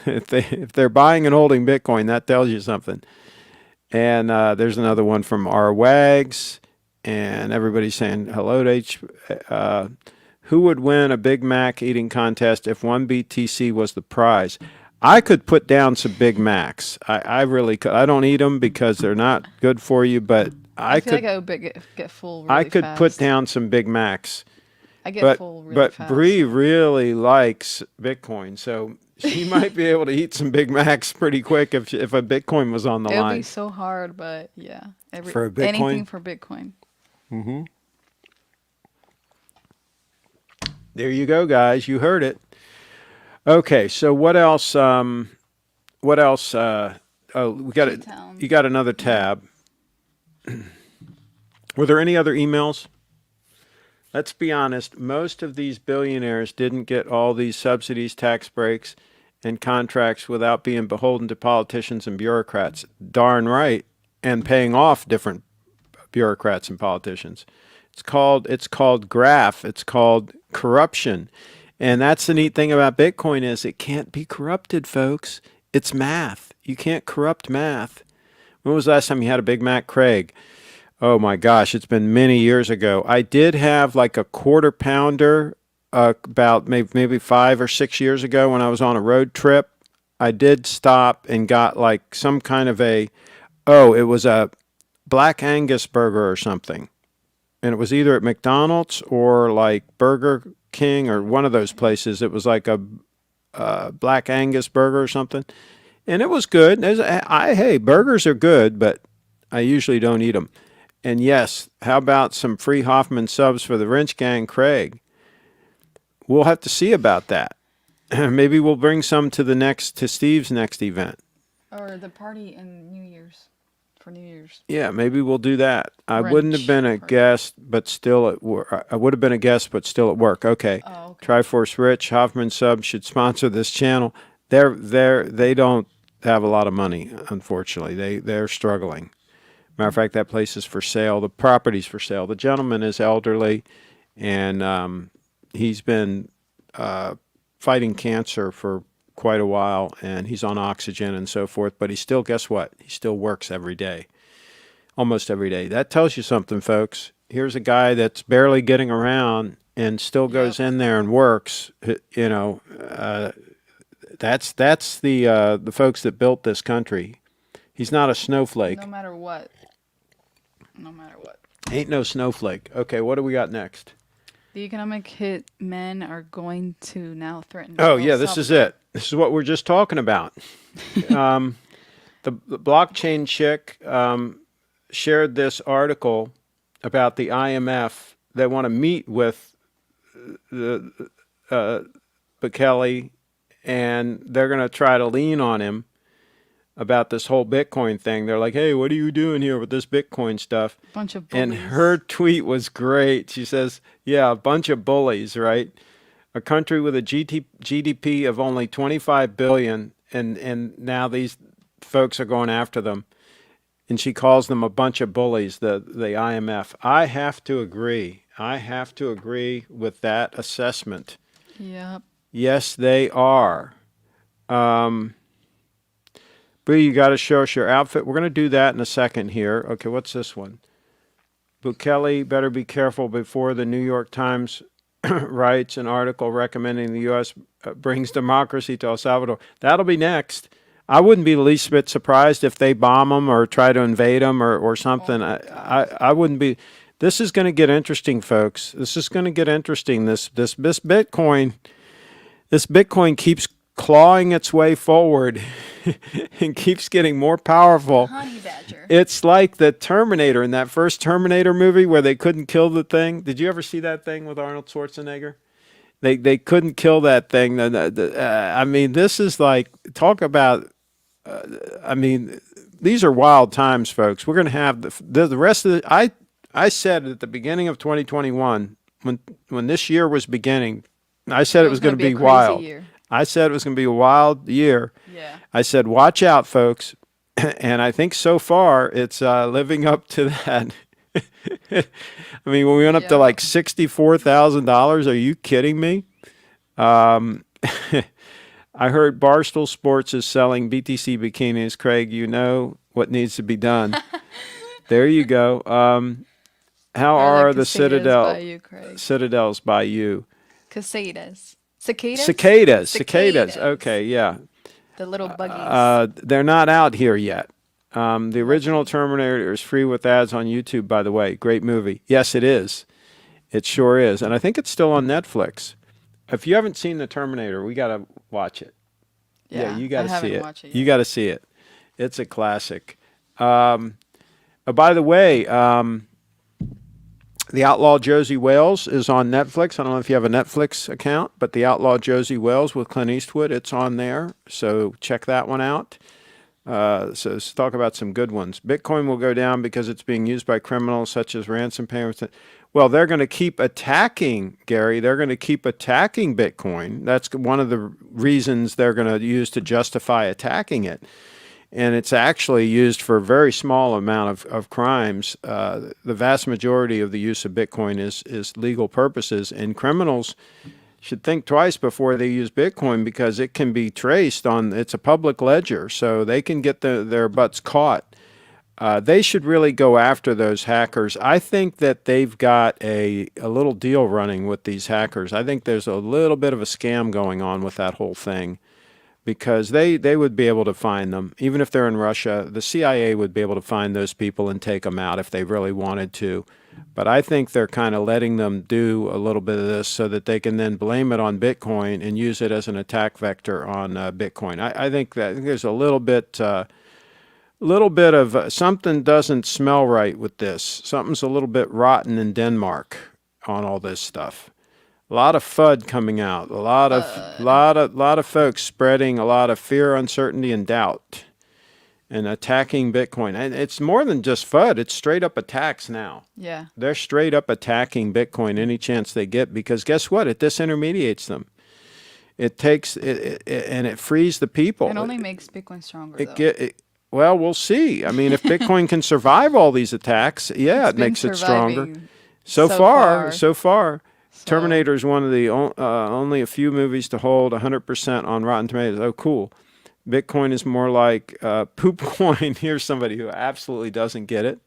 if they're buying and holding Bitcoin, that tells you something. And there's another one from R Wags, and everybody's saying hello to H. Who would win a Big Mac eating contest if one BTC was the prize? I could put down some Big Macs. I really could. I don't eat them because they're not good for you, but I feel like I would get full really I could fast. put down some Big Macs. I get full really fast. But Bree really likes Bitcoin, so she might be able to eat some Big Macs pretty quick if a Bitcoin was on the line. It would be so hard, but yeah. For a Bitcoin? Anything for Bitcoin. Mm-hmm. There you go, guys. You heard it. Okay, so what else? Oh, we got it. You got another tab. Were there any other emails? Let's be honest. Most of these billionaires didn't get all these subsidies, tax breaks, and contracts without being beholden to politicians and bureaucrats. Darn right, and paying off different bureaucrats and politicians. It's called graft. It's called corruption. And that's the neat thing about Bitcoin is it can't be corrupted, folks. It's math. You can't corrupt math. When was the last time you had a Big Mac, Craig? Oh my gosh, it's been many years ago. I did have like a quarter pounder about maybe 5 or 6 years ago when I was on a road trip. I did stop and got like some kind of it was a Black Angus burger or something. And it was either at McDonald's or like Burger King or one of those places. It was like a Black Angus burger or something. And it was good. Hey, burgers are good, but I usually don't eat them. And yes, how about some free Hoffman subs for the Wrench Gang, Craig? We'll have to see about that. Maybe we'll bring some to Steve's next event. Or the party in New Year's. For New Year's. Yeah, maybe we'll do that. I wouldn't have been a guest, but still at work. I would have been a guest, but still at work. Okay. Oh, okay. Triforce Rich, Hoffman Sub should sponsor this channel. They don't have a lot of money, unfortunately. They're struggling. Matter of fact, that place is for sale. The property's for sale. The gentleman is elderly, and he's been fighting cancer for quite a while, and he's on oxygen and so forth, but he still, guess what? He still works every day. almost every day. That tells you something, folks. Here's a guy that's barely getting around and still goes in there and works. You know, that's the folks that built this country. He's not a snowflake. No matter what. No matter what. Ain't no snowflake. Okay, what do we got next? The economic hit men are going to now threaten. Oh, yeah, this is it. This is what we're just talking about. The blockchain chick shared this article about the IMF. They want to meet with the Bukele, and they're going to try to lean on him about this whole Bitcoin thing. They're like, hey, what are you doing here with this Bitcoin stuff? Bunch of bullies. And her tweet was great. She says, yeah, a bunch of bullies, right? A country with a GDP of only 25 billion, and now these folks are going after them. And she calls them a bunch of bullies, the IMF. I have to agree. I have to agree with that assessment. Yep. Yes, they are. Bree, you got to show us your outfit. We're going to do that in a second here. Okay, what's this one? Bukele better be careful before the New York Times writes an article recommending the U.S. Brings democracy to El Salvador. That'll be next. I wouldn't be the least bit surprised if they bomb them or try to invade them or something. I wouldn't be. This is going to get interesting, folks. This is going to get interesting. This Bitcoin keeps clawing its way forward and keeps getting more powerful. Honey badger. It's like the Terminator in that first Terminator movie where they couldn't kill the thing. Did you ever see that thing with Arnold Schwarzenegger? They couldn't kill that thing. I mean, this is like, talk about, I mean, these are wild times, folks. We're going to have the rest of the, I said at the beginning of 2021, when this year was beginning, I said it was going to be wild. Year. I said it was going to be a wild year. Yeah. I said, watch out, folks. And I think so far it's living up to that. I mean, when we went up to like $64,000, are you kidding me? I heard Barstool Sports is selling BTC bikinis. Craig, you know what needs to be done. There you go. How are the Citadels by you? Cicadas. Cicadas. Okay, yeah. The little buggies. They're not out here yet. The original Terminator is free with ads on YouTube, by the way. Great movie. Yes, it is. It sure is. And I think it's still on Netflix. If you haven't seen the Terminator, we got to watch it. Yeah, you got to see it. You got to see it. It's a classic. By the way, The Outlaw Josie Wales is on Netflix. I don't know if you have a Netflix account, but The Outlaw Josie Wales with Clint Eastwood, it's on there. So check that one out. So let's talk about some good ones. Bitcoin will go down because it's being used by criminals such as ransom payments. Well, they're going to keep attacking, Gary. They're going to keep attacking Bitcoin. That's one of the reasons they're going to use to justify attacking it. And it's actually used for a very small amount of crimes. The vast majority of the use of Bitcoin is legal purposes, and criminals should think twice before they use Bitcoin because it can be traced on, it's a public ledger, so they can get their butts caught. They should really go after those hackers. I think that they've got a little deal running with these hackers. I think there's a little bit of a scam going on with that whole thing. Because they would be able to find them. Even if they're in Russia, the CIA would be able to find those people and take them out if they really wanted to. But I think they're kind of letting them do a little bit of this so that they can then blame it on Bitcoin and use it as an attack vector on Bitcoin. I think there's a little bit of something doesn't smell right with this. Something's a little bit rotten in Denmark on all this stuff. A lot of FUD coming out. A lot of folks spreading a lot of fear, uncertainty, and doubt, and attacking Bitcoin. And it's more than just FUD. It's straight up attacks now. Yeah. They're straight up attacking Bitcoin any chance they get because guess what? It disintermediates them. It takes it and it frees the people. It only makes Bitcoin stronger. Well, we'll see. I mean, if Bitcoin can survive all these attacks, yeah, it makes it stronger. So far. Terminator is one of the only a few movies to hold 100% on Rotten Tomatoes. Oh, cool. Bitcoin is more like poop coin. Here's somebody who absolutely doesn't get it.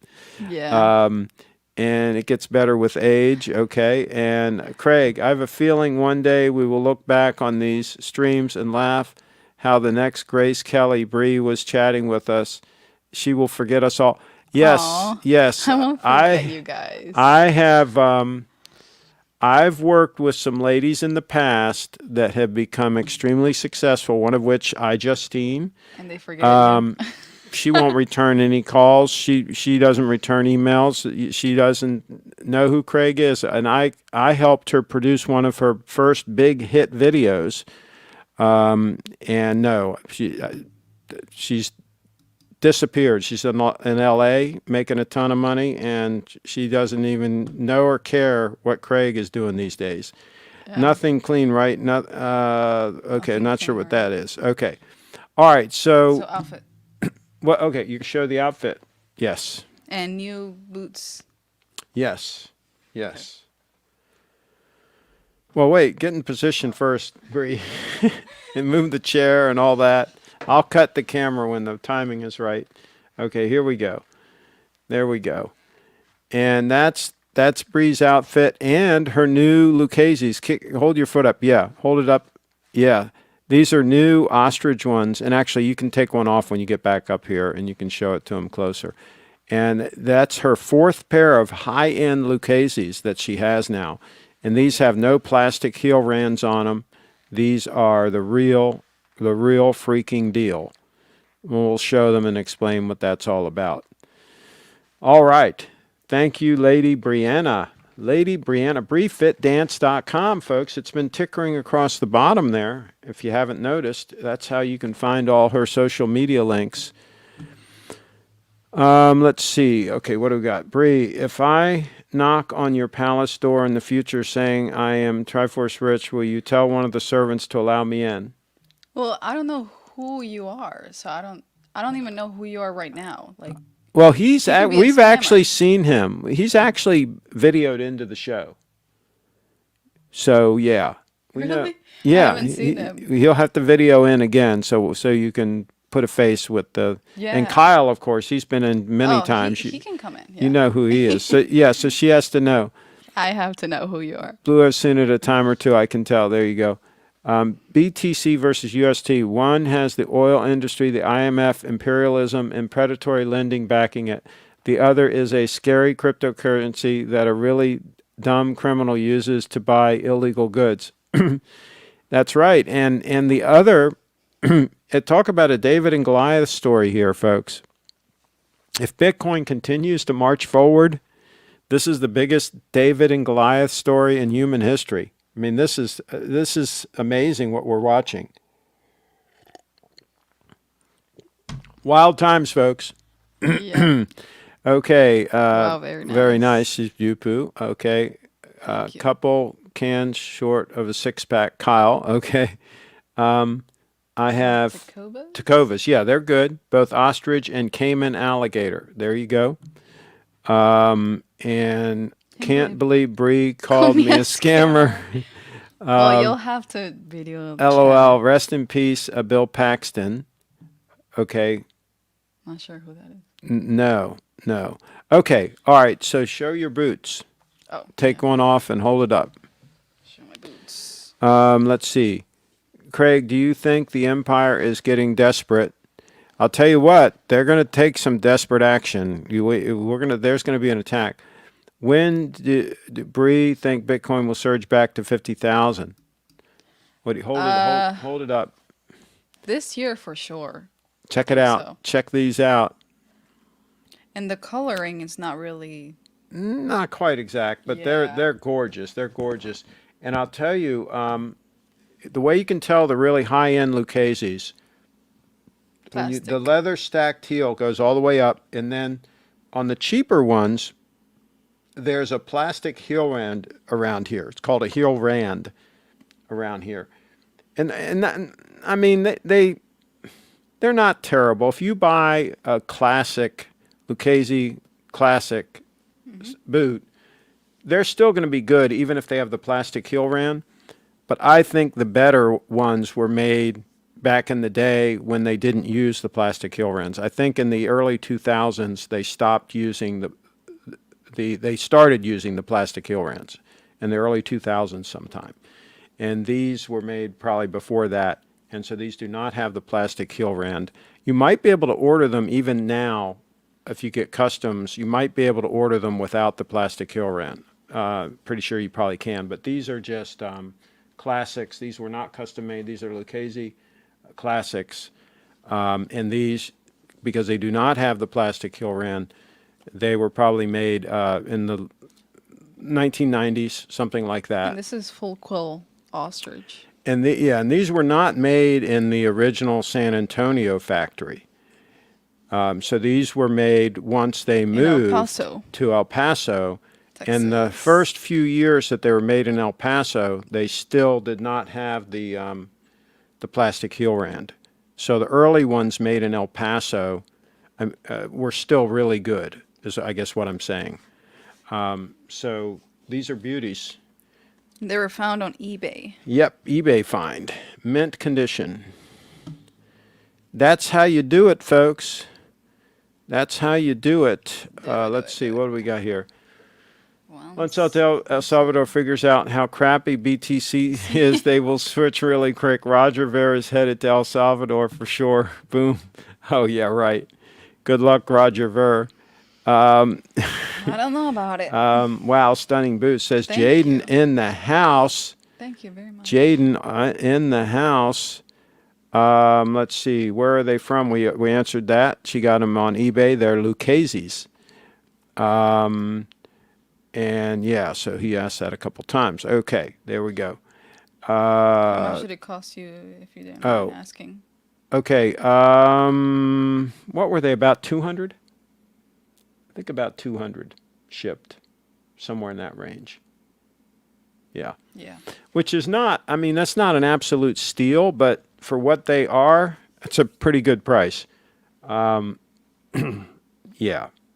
Yeah. And it gets better with age. Okay. And Craig, I have a feeling one day we will look back on these streams and laugh how the next Grace Kelly Bree was chatting with us. She will forget us all. Yes, Aw. yes. I won't forget you guys. I have. I've worked with some ladies in the past that have become extremely successful. One of which I, Justine. And they forget you. She won't return any calls. She doesn't return emails. She doesn't know who Craig is. And I helped her produce one of her first big hit videos. And no, she's disappeared. She's in L.A. making a ton of money, and she doesn't even know or care what Craig is doing these days. Yeah. Nothing clean, right? Not okay. Nothing Not sure clean, what right. that is. Okay, all right. So outfit. Well, okay, you can show the outfit. Yes. And new boots. Yes. Yes. Well, wait, get in position first, Bree, and move the chair and all that. I'll cut the camera when the timing is right. Okay, here we go. There we go. And that's Bree's outfit and her new Lucchese's. Hold your foot up. Yeah, hold it up. Yeah. These are new ostrich ones, and actually you can take one off when you get back up here, and you can show it to them closer. And that's her fourth pair of high-end Lucchese's that she has now. And these have no plastic heel rands on them. These are the real freaking deal. We'll show them and explain what that's all about. All right. Thank you, Lady Brianna. Lady Brianna, BreeFitDance.com, folks. It's been tickering across the bottom there. If you haven't noticed, that's how you can find all her social media links. Let's see. Okay, what do we got? Bree, if I knock on your palace door in the future saying I am Triforce Rich, will you tell one of the servants to allow me in? Well, I don't know who you are, so I don't even know who you are right now. Like, Well, could be a we've scammer. actually seen him. He's actually videoed into the show. So yeah, we know. Really? I Yeah, haven't seen him. he'll have to video in again, so you can put a face with the. Yeah. And Kyle, of course, he's been in many Oh, times. he can come in. Yeah. You know who he is. So yeah, so she has to know. I have to know who you are. Blue, I've seen it a time or two. I can tell. There you go. BTC versus UST. One has the oil industry, the IMF, imperialism, and predatory lending backing it. The other is a scary cryptocurrency that a really dumb criminal uses to buy illegal goods. That's right. And the other, talk about a David and Goliath story here, folks. If Bitcoin continues to march forward, this is the biggest David and Goliath story in human history. I mean, this is amazing what we're watching. Wild times, folks. Yeah. Okay. Wow, very nice. Very nice. Yupu. Okay. Thank you. Couple cans short of a six-pack. Kyle. Okay. I have Tacoba? Tacovas. Yeah, they're good. Both ostrich and Cayman alligator. There you go. And can't believe Bree called me a scammer. Well, you'll have to video. the LOL. chat. Rest in peace, Bill Paxton. Okay. Not sure who that is. No. Okay. All right. So show your boots. Oh, Take one off and hold it up. show my boots. Let's see. Craig, do you think the Empire is getting desperate? I'll tell you what. They're going to take some desperate action. There's going to be an attack. When do Bree think Bitcoin will surge back to 50,000? What do you hold it up? This year for sure. Check it out. so. Check these out. And the coloring is not really. Not quite exact, but Yeah. they're gorgeous. They're gorgeous. And I'll tell you, the way you can tell the really high-end Lucchese's, Plastic. the leather stacked heel goes all the way up, and then on the cheaper ones, there's a plastic heel rand around here. It's called a heel rand around here. And I mean, they're not terrible. If you buy a classic Lucchese classic boot, they're still going to be good even if they have the plastic heel rand. But I think the better ones were made back in the day when they didn't use the plastic heel rims. I think in the early 2000s they stopped using they started using the plastic heel rims in the early 2000s sometime. And these were made probably before that. And so these do not have the plastic heel rend. You might be able to order them even now. If you get customs, you might be able to order them without the plastic heel rend. Pretty sure you probably can. But these are just classics. These were not custom made. These are Lucchese classics. And these, because they do not have the plastic heel rend, they were probably made in the 1990s, something like that. And this is full quill ostrich. And and these were not made in the original San Antonio factory. So these were made once they moved to El Paso. In the first few years that they were made in El Paso, they still did not have the plastic heel rend. So the early ones made in El Paso were still really good, is I guess what I'm saying. So these are beauties. They were found on eBay. Yep, eBay find. Mint condition. That's how you do it, folks. That's how you do it. Let's see, what do we got here? Well, Once El Salvador figures out how crappy BTC is, they will switch really quick. Roger Ver is headed to El Salvador for sure. Boom. Oh, yeah, right. Good luck, Roger Ver. I don't know about it. Wow, stunning boots. Says Thank Jaden you. in the house. Thank you very much. Jaden in the house. Let's see. Where are they from? We answered that. She got them on eBay. They're Lucchese's. And yeah, so he asked that a couple times. Okay, there we go. How much did it cost you if you didn't mind asking? Okay. What were they, about 200? I think about 200 shipped, somewhere in that range. Yeah. Yeah. Which is not, I mean, that's not an absolute steal, but for what they are, it's a pretty good price. Yeah,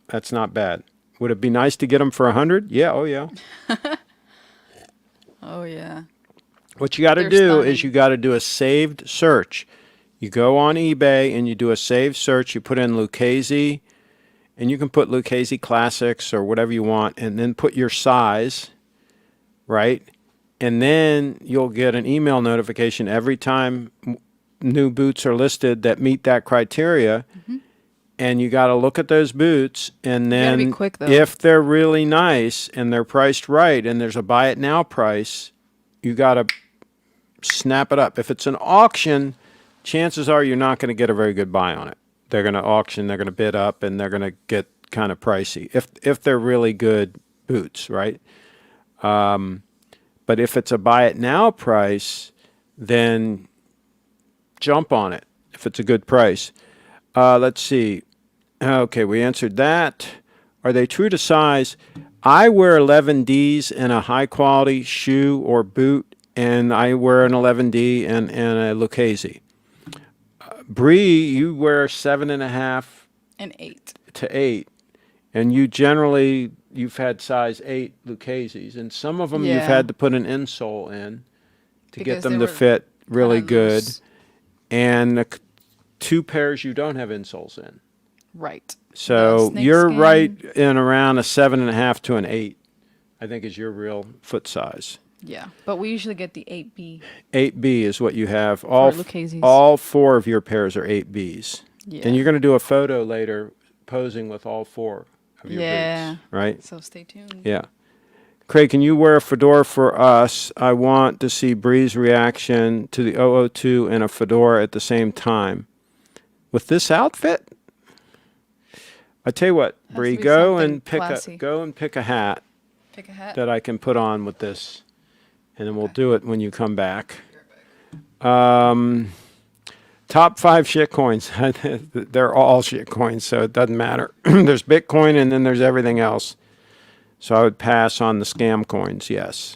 that's not bad. Would it be nice to get them for 100? Yeah, oh yeah. Oh, yeah. What you got to do is you got to do a saved search. You go on eBay and you do a saved search. You put in Lucchese, and you can put Lucchese Classics or whatever you want, and then put your size, right? And then you'll get an email notification every time new boots are listed that meet that criteria. Mm-hmm. And you got to look at those boots, and then be quick, though. If they're really nice and they're priced right and there's a buy it now price, you got to snap it up. If it's an auction, chances are you're not going to get a very good buy on it. They're going to auction, they're going to bid up, and they're going to get kind of pricey if they're really good boots, right? But if it's a buy it now price, then jump on it if it's a good price. Let's see. Okay, we answered that. Are they true to size? I wear 11Ds in a high quality shoe or boot, and I wear an 11D and a Lucchese. Bree, you wear 7.5 and 8 to 8, and you've had size 8 Lucchese's, and some of them you've had to put an insole in to get them to fit really good, and 2 pairs you don't have insoles in. Right. So you're right in around a 7.5 to an 8, I think is your real foot size. Yeah, but we usually get the 8B. 8B is what you have. Lucchese's. All 4 of your pairs are 8Bs. Yeah. And you're going to do a photo later posing with all 4 of your boots, right? So stay tuned. Yeah. Craig, can you wear a fedora for us? I want to see Bree's reaction to the 002 and a fedora at the same time. With this outfit? I tell you what, Bree, go and pick a hat. Pick a hat. That I can put on with this. And then we'll do it when you come back. Top 5 shit coins. They're all shit coins, so it doesn't matter. There's Bitcoin and then there's everything else. So I would pass on the scam coins, yes.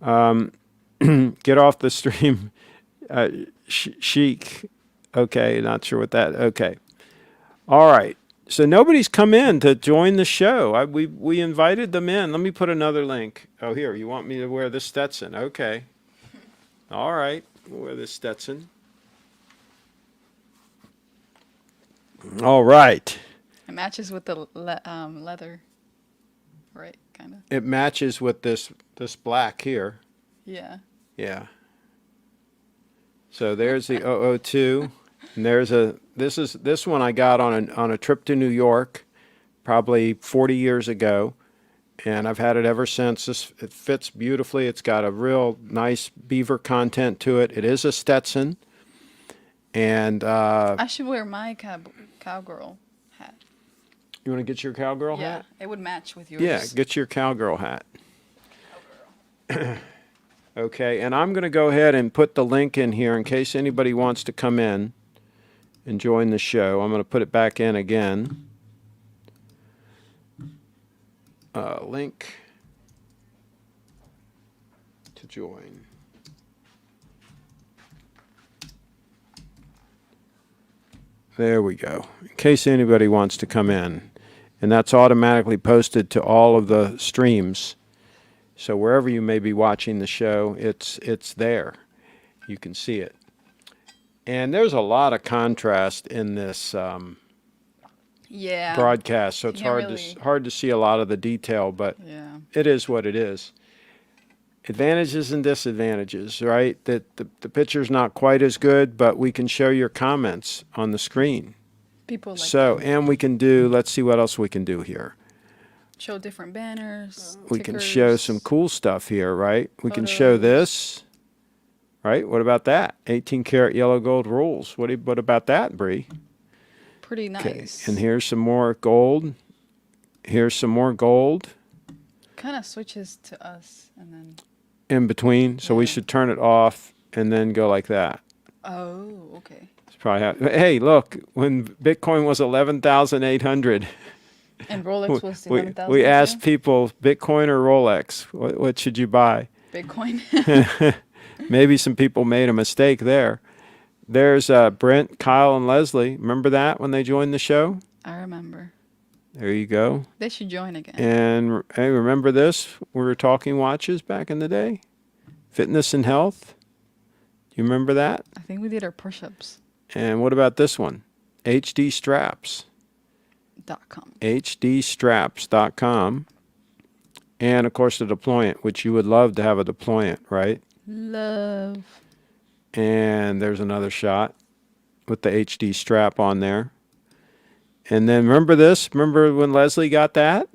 Get off the stream. Chic. Okay, not sure what that. Okay. All right. So nobody's come in to join the show. We invited them in. Let me put another link. Oh, here. You want me to wear this Stetson? Okay. All right. We'll wear this Stetson. All right. It matches with the leather, right? Kind of. It matches with this black here. Yeah. Yeah. So there's the 002, and this one I got on a trip to New York, probably 40 years ago, and I've had it ever since. It fits beautifully. It's got a real nice beaver content to it. It is a Stetson, and I should wear my cowgirl hat. you want to get your cowgirl Yeah, hat? it would match with yours. Yeah, get your cowgirl hat. Okay, and I'm going to go ahead and put the link in here in case anybody wants to come in and join the show. I'm going to put it back in again. Link to join. There we go. In case anybody wants to come in. And that's automatically posted to all of the streams. So wherever you may be watching the show, it's there. You can see it. And there's a lot of contrast in this Yeah. broadcast, so it's Yeah, really. hard to see a lot of the detail, but Yeah. it is what it is. Advantages and disadvantages, right? That the picture's not quite as good, but we can show your comments on the screen. People like So, and we can do, let's see what else we can do here. show different banners. We can show stickers. some cool stuff here, right? We can show Photos. this, right? What about that? 18 karat yellow gold rules. What about that, Bree? Pretty Okay, nice. and here's some more gold. Here's some more gold Kind of switches to us, and then. in between. So we Yeah. should turn it off and then go like that. Oh, okay. It's probably hey, look, when Bitcoin was 11,800, And Rolex was we 11,000. we asked people Bitcoin or Rolex, what should you buy? Bitcoin. Maybe some people made a mistake there. There's Brent, Kyle, and Leslie. Remember that when they joined the show? I remember. There you go. They should join again. And hey, remember this? We were talking watches back in the day. Fitness and health. You remember that? I think we did our push-ups. And what about this one? HD Straps. .com. HDstraps.com. And of course the deployant, which you would love to have a deployant, right? Love. And there's another shot with the HD strap on there. And then remember this? Remember when Leslie got that?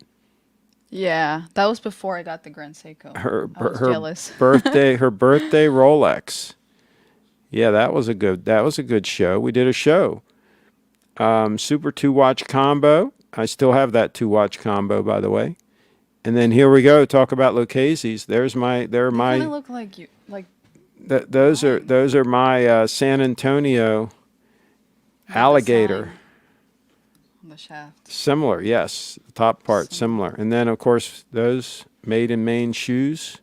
Yeah, that was before I got the Grand Seiko. Her I was her jealous. birthday Rolex. Yeah, that was a good show. We did a show. Super 2-watch combo. I still have that 2-watch combo, by the way. And then here we go. Talk about Lucchese's. They're They kind of my look like you, like those are my San Antonio the alligator. sign on the shaft. Similar, yes. The top part similar. And then of course those Made in Maine shoes.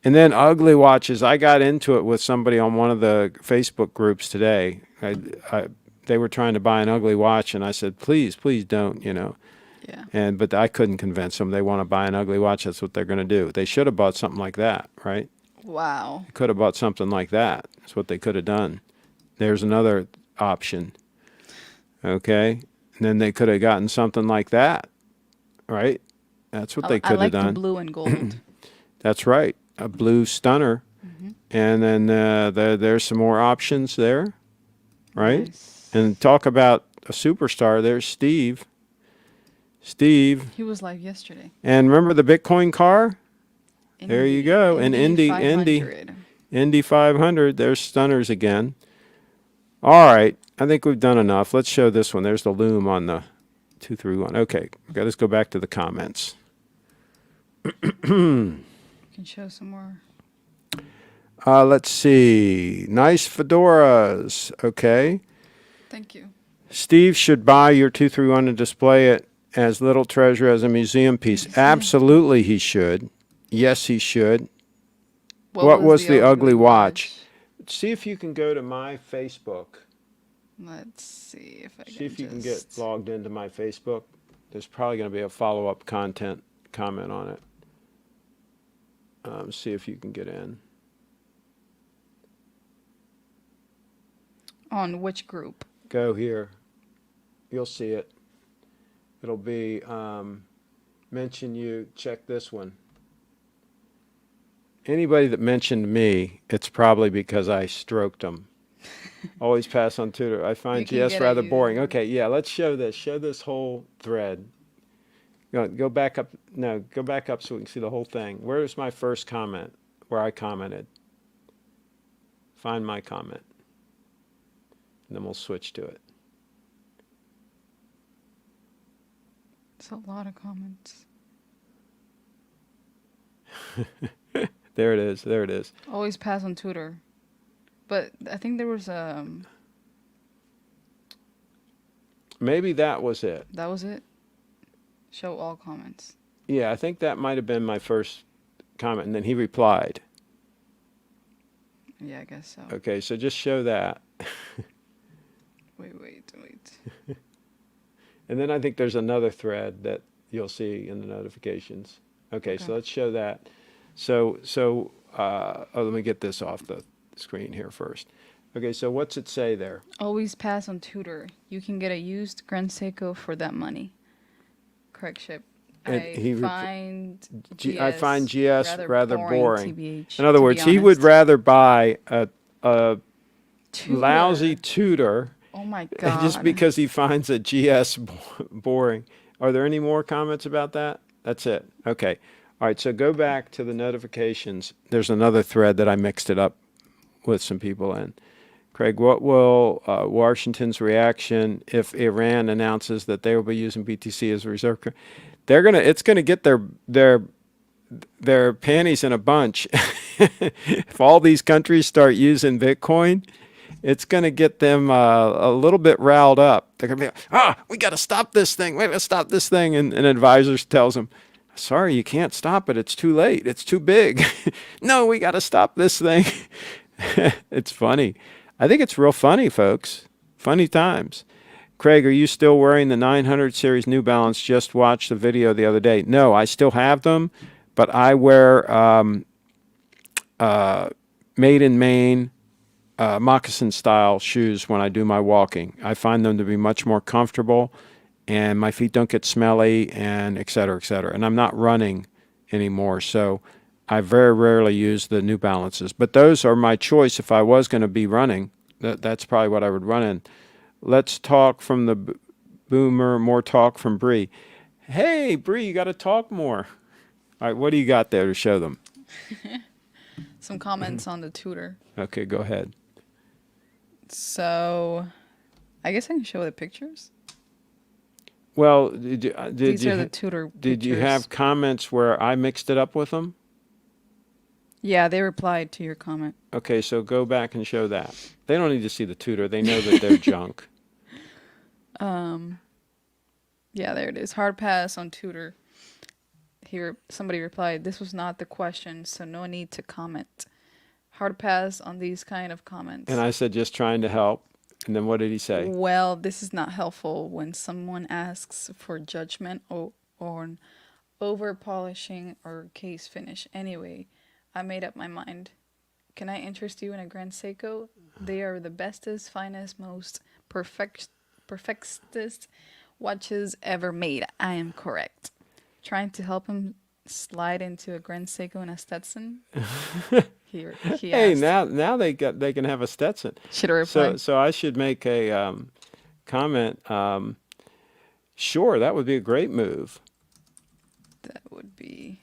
And then ugly watches. I got into it with somebody on one of the Facebook groups today. They were trying to buy an ugly watch, and I said, please don't, Yeah. But I couldn't convince them. They want to buy an ugly watch. That's what they're going to do. They should have bought something like that, right? Wow. They could have bought something like that. That's what they could have done. There's another option. Okay? And then they could have gotten something like that, right? That's what they I could like have done. the blue and gold. That's right. A blue stunner. And then there's some more options there, right? Nice. And talk about a superstar. There's Steve. Steve. He was live yesterday. And remember the Bitcoin car? There you go. And Indy 500. Indy 500. There's stunners again. All right. I think we've done enough. Let's show this one. There's the loom on the 231. Okay. Let's go back to the comments. You can show some more. Let's see. Nice fedoras. Okay. Thank you. Steve should buy your 231 and display it as little treasure as a museum piece. Absolutely he should. Yes, he should. What was the ugly watch? See if you can go to my Facebook. Let's see if I can See if you can get just- logged into my Facebook. There's probably going to be a follow-up comment on it. See if you can get in. On which group? Go here. You'll see it. It'll be mention you. Check this one. Anybody that mentioned me, it's probably because I stroked them. Always pass on tutor. I find You can GS get it rather used. boring. Okay, yeah, let's show this. Show this whole thread. Go back up. No, go back up so we can see the whole thing. Where's my first comment? Where I commented. Find my comment. And then we'll switch to it. It's a lot of comments. There it is. There it is. Always pass on tutor. But I think there was Maybe that was it. that was it. Show all comments. Yeah, I think that might have been my first comment. And then he replied. Yeah, I guess so. Okay, so just show that. Wait. And then I think there's another thread that you'll see in the notifications. Okay, so Okay. let's show that. So let me get this off the screen here first. Okay, so what's it say there? Always pass on tutor. You can get a used Grand Seiko for that money. Correct ship. And he I find GS rather boring. TBH, In other to be words, he would honest. rather buy a Tutor. lousy tutor Oh my god. just because he finds a GS boring. Are there any more comments about that? That's it. Okay. All right, so go back to the notifications. There's another thread that I mixed it up with some people in. Craig, what will Washington's reaction if Iran announces that they will be using BTC as a reserve? It's gonna get their panties in a bunch. If all these countries start using Bitcoin, it's going to get them a little bit riled up. They're going to be, we got to stop this thing. Wait, let's stop this thing. And advisors tells them, sorry, you can't stop it. It's too late. It's too big. No, we got to stop this thing. It's funny. I think it's real funny, folks. Funny times. Craig, are you still wearing the 900 series New Balance? Just watched the video the other day. No, I still have them, but I wear made in Maine moccasin style shoes when I do my walking. I find them to be much more comfortable and my feet don't get smelly and et cetera, et cetera. And I'm not running anymore, so I very rarely use the New Balances. But those are my choice if I was going to be running. That's probably what I would run in. Let's talk from the boomer, more talk from Bree. Hey, Bree, you got to talk more. All right, what do you got there to show them? Some comments on the tutor. Okay, go ahead. So, I guess I can show the pictures. Well, These are the tutor did you pictures. have comments where I mixed it up with them? Yeah, they replied to your comment. Okay, so go back and show that. They don't need to see the tutor. They know that they're junk. Yeah, there it is. Hard pass on tutor. Here, somebody replied, this was not the question, so no need to comment. Hard pass on these kind of comments. And I said, just trying to help. And then what did he say? Well, this is not helpful when someone asks for judgment on over polishing or case finish. Anyway, I made up my mind. Can I interest you in a Grand Seiko? They are the bestest, finest, most perfectest watches ever made. I am correct. Trying to help him slide into a Grand Seiko and a Stetson. He Hey, asked. now they can have a Stetson. Should I reply? So I should make a comment. Sure, that would be a great move. That would be...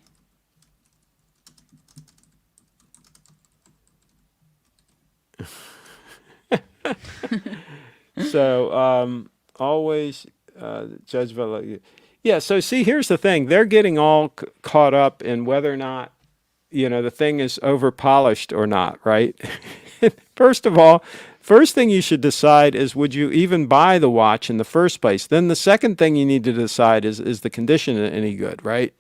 So always judge by. Yeah. So see, here's the thing: they're getting all caught up in whether or not the thing is over polished or not, right? First of all, first thing you should decide is would you even buy the watch in the first place? Then the second thing you need to decide is the condition any good, right?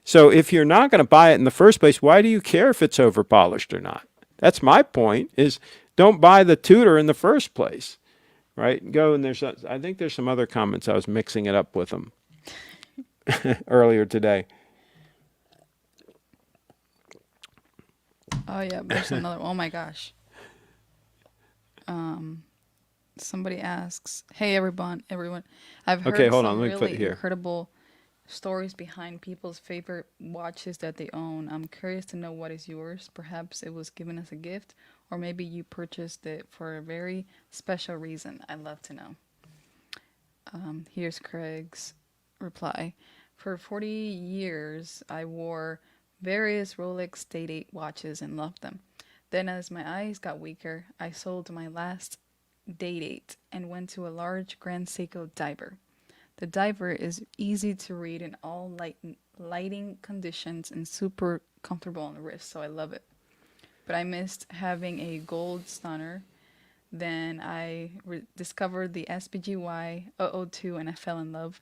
So if you're not going to buy it in the first place, why do you care if it's over polished or not? That's my point, is don't buy the tutor in the first place, right? Go and I think there's some other comments. I was mixing it up with them earlier today. Oh, yeah, there's another. Oh, my gosh. Somebody asks, "Hey everyone, I've heard Okay, hold on. some Let me put really here. incredible stories behind people's favorite watches that they own. I'm curious to know what is yours. Perhaps it was given as a gift, or maybe you purchased it for a very special reason. I'd love to know." Here's Craig's reply. For 40 years, I wore various Rolex Day-Date watches and loved them. Then, as my eyes got weaker, I sold my last Day-Date and went to a large Grand Seiko diver. The diver is easy to read in all lighting conditions and super comfortable on the wrist, so I love it. But I missed having a gold stunner. Then I discovered the SPGY 002 and I fell in love.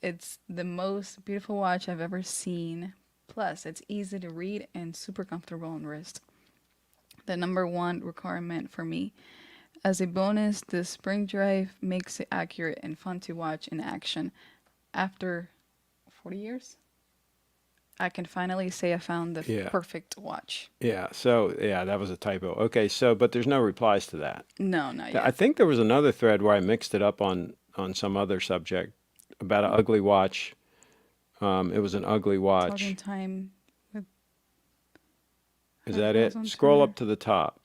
It's the most beautiful watch I've ever seen. Plus, it's easy to read and super comfortable on wrist. The number one requirement for me. As a bonus, the spring drive makes it accurate and fun to watch in action. After 40 years, I can finally say I found the Yeah. perfect watch. Yeah. So, yeah, that was a typo. Okay. So, but there's no replies to that. No, not yet. I think there was another thread where I mixed it up on some other subject about an ugly watch. It was an ugly watch. Talking time with Is that goes it? on Scroll Twitter. up to the top.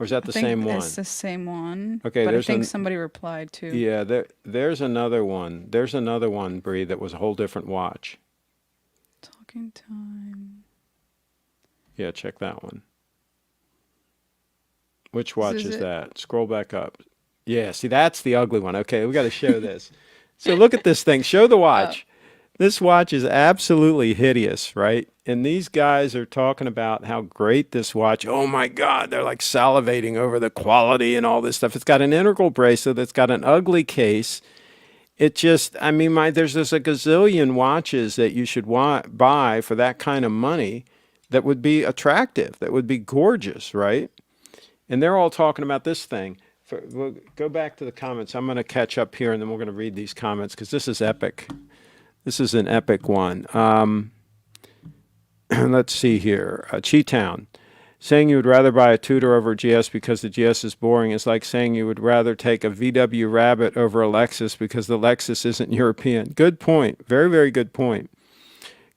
Or is that the I think same one? it's the same one. Okay, but I there's think an- somebody replied too. Yeah, there's another one. There's another one, Bree, that was a whole different watch. Talking time. Yeah, check that one. Which watch Is is it- that? Scroll back up. Yeah, see, that's the ugly one. Okay, we got to show this. So look at this thing. Show the watch. This watch is absolutely hideous, right? And these guys are talking about how great this watch. Oh my God, they're like salivating over the quality and all this stuff. It's got an integral bracelet. It's got an ugly case. It just, I mean, there's just a gazillion watches that you should buy for that kind of money that would be attractive, that would be gorgeous, right? And they're all talking about this thing. We'll go back to the comments. I'm going to catch up here, and then we're going to read these comments because this is epic. This is an epic one. Let's see here. Cheetown. Saying you would rather buy a Tudor over a GS because the GS is boring is like saying you would rather take a VW Rabbit over a Lexus because the Lexus isn't European. Good point. Very, very good point.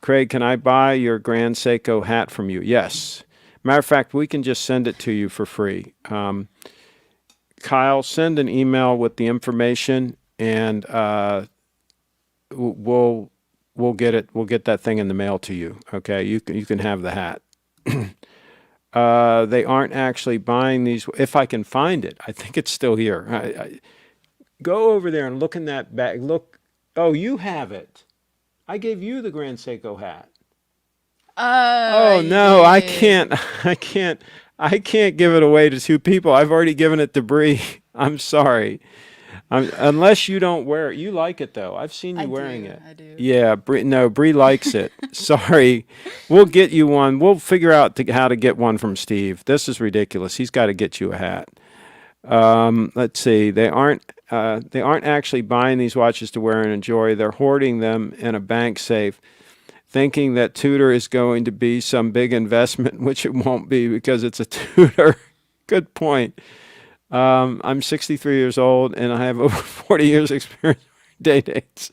Craig, can I buy your Grand Seiko hat from you? Yes. Matter of fact, we can just send it to you for free. Kyle, send an email with the information, and we'll get it. We'll get that thing in the mail to you. Okay, you can have the hat. They aren't actually buying these. If I can find it, I think it's still here. Go over there and look in that bag. Look. Oh, you have it. I gave you the Grand Seiko hat. Oh no, I can't. I can't give it away to two people. I've already given it to Bree. I'm sorry. Unless you don't wear it. You like it though. I've seen you wearing it. I do. Yeah, Bree likes it. Sorry. We'll get you one. We'll figure out how to get one from Steve. This is ridiculous. He's got to get you a hat. Let's see. They aren't actually buying these watches to wear and enjoy. They're hoarding them in a bank safe, thinking that Tudor is going to be some big investment, which it won't be because it's a Tudor. Good point. I'm 63 years old and I have over 40 years experience with day dates.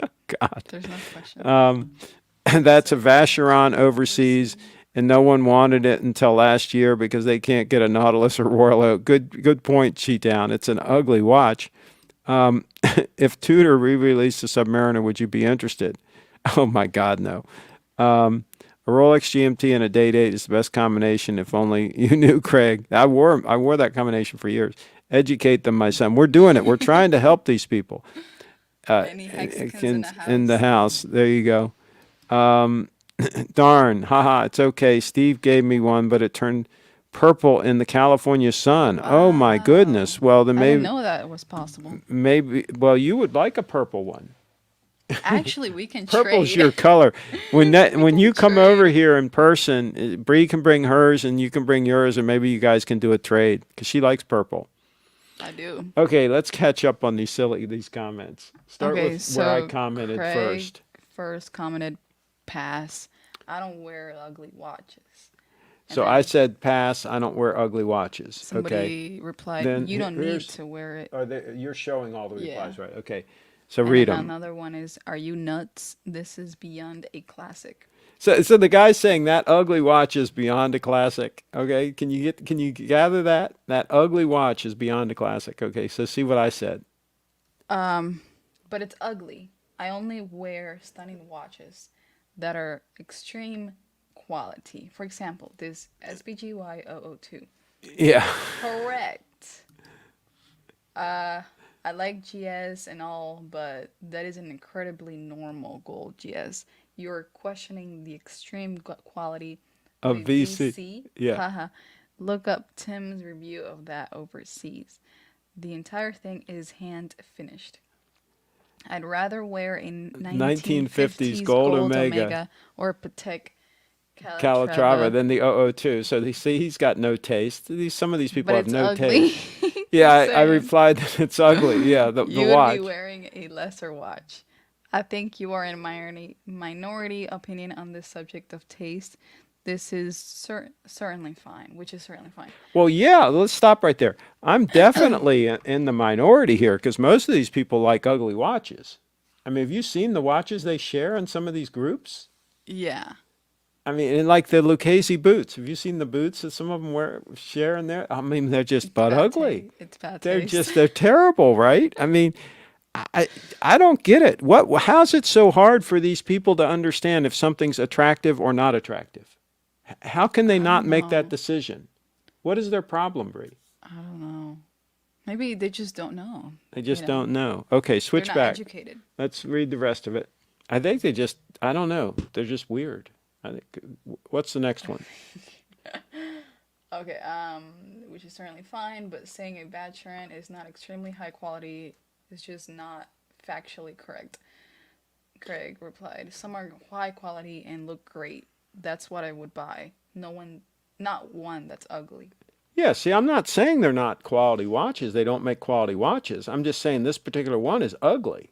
Oh, God. There's no question. And that's a Vacheron overseas, and no one wanted it until last year because they can't get a Nautilus or Royal Oak. Good point, Cheetown. It's an ugly watch. If Tudor re-released the Submariner, would you be interested? Oh my God, no. A Rolex GMT and a Day-Date is the best combination. If only you knew, Craig. I wore that combination for years. Educate them, my son. We're doing it. We're trying to help these people. Any hexagons In the house. There you go. Darn. Haha. It's okay. Steve gave me one, but it turned purple in the California sun. Oh my goodness. Well, then I didn't maybe know that was possible. well, you would like a purple one. Actually, we can Purple's trade. your color. When you come Trade. over here in person, Bree can bring hers and you can bring yours, and maybe you guys can do a trade because she likes purple. I do. Okay, let's catch up on these comments. Start Okay, with where I so commented Craig first. First commented, pass. I don't wear ugly watches. So then I said pass. I don't wear ugly watches. Okay. somebody replied, Then you don't need here's- to wear it. You're showing all the Yeah. replies, right? Okay. So And read then them. another one is, are you nuts? This is beyond a classic. So the guy's saying that ugly watch is beyond a classic. Okay. Can you gather that? That ugly watch is beyond a classic. Okay. So see what I said. But it's ugly. I only wear stunning watches that are extreme quality. For example, this SBGY 002. Yeah. Correct. I like GS and all, but that is an incredibly normal gold GS. You're questioning the extreme quality Of a VC. Yeah. Haha. Look up Tim's review of that overseas. The entire thing is hand finished. I'd rather wear a 1950s gold Omega. or Patek Calatrava than the 002. So they see he's got no taste. Some of these people but have it's no ugly. taste. Yeah, I Same. replied that it's ugly. Yeah, the You watch. would be wearing a lesser watch. I think you are in minority opinion on this subject of taste. This is certainly fine, which is certainly fine. Well, yeah, let's stop right there. I'm definitely in the minority here because most of these people like ugly watches. I mean, have you seen the watches they share in some of these groups? Yeah. I mean, and like the Lucchese boots. Have you seen the boots that some of them share in there? I mean, they're just butt ugly. It's bad They're taste. they're terrible, right? I mean, I don't get it. How's it so hard for these people to understand if something's attractive or not attractive? How can they not make that decision? What is their problem, Bree? I don't know. Maybe they just don't know. They just don't know. Okay, switch They're not back. educated. Let's read the rest of it. I think I don't know. They're just weird. I think. What's the next one? Okay, which is certainly fine, but saying a bad trend is not extremely high quality is just not factually correct. Craig replied, some are high quality and look great. That's what I would buy. Not one that's ugly. Yeah, see, I'm not saying they're not quality watches. They don't make quality watches. I'm just saying this particular one is ugly.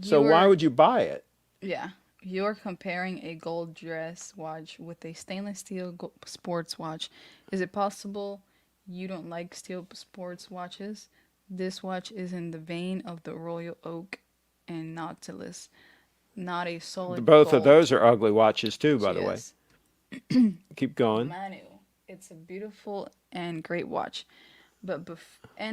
So why would you buy it? Yeah. You're comparing a gold dress watch with a stainless steel sports watch. Is it possible you don't like steel sports watches? This watch is in the vein of the Royal Oak and Nautilus, not a solid Both gold of those are ugly watches too, by the way. GS. Keep going. Manu, it's a beautiful and great watch, but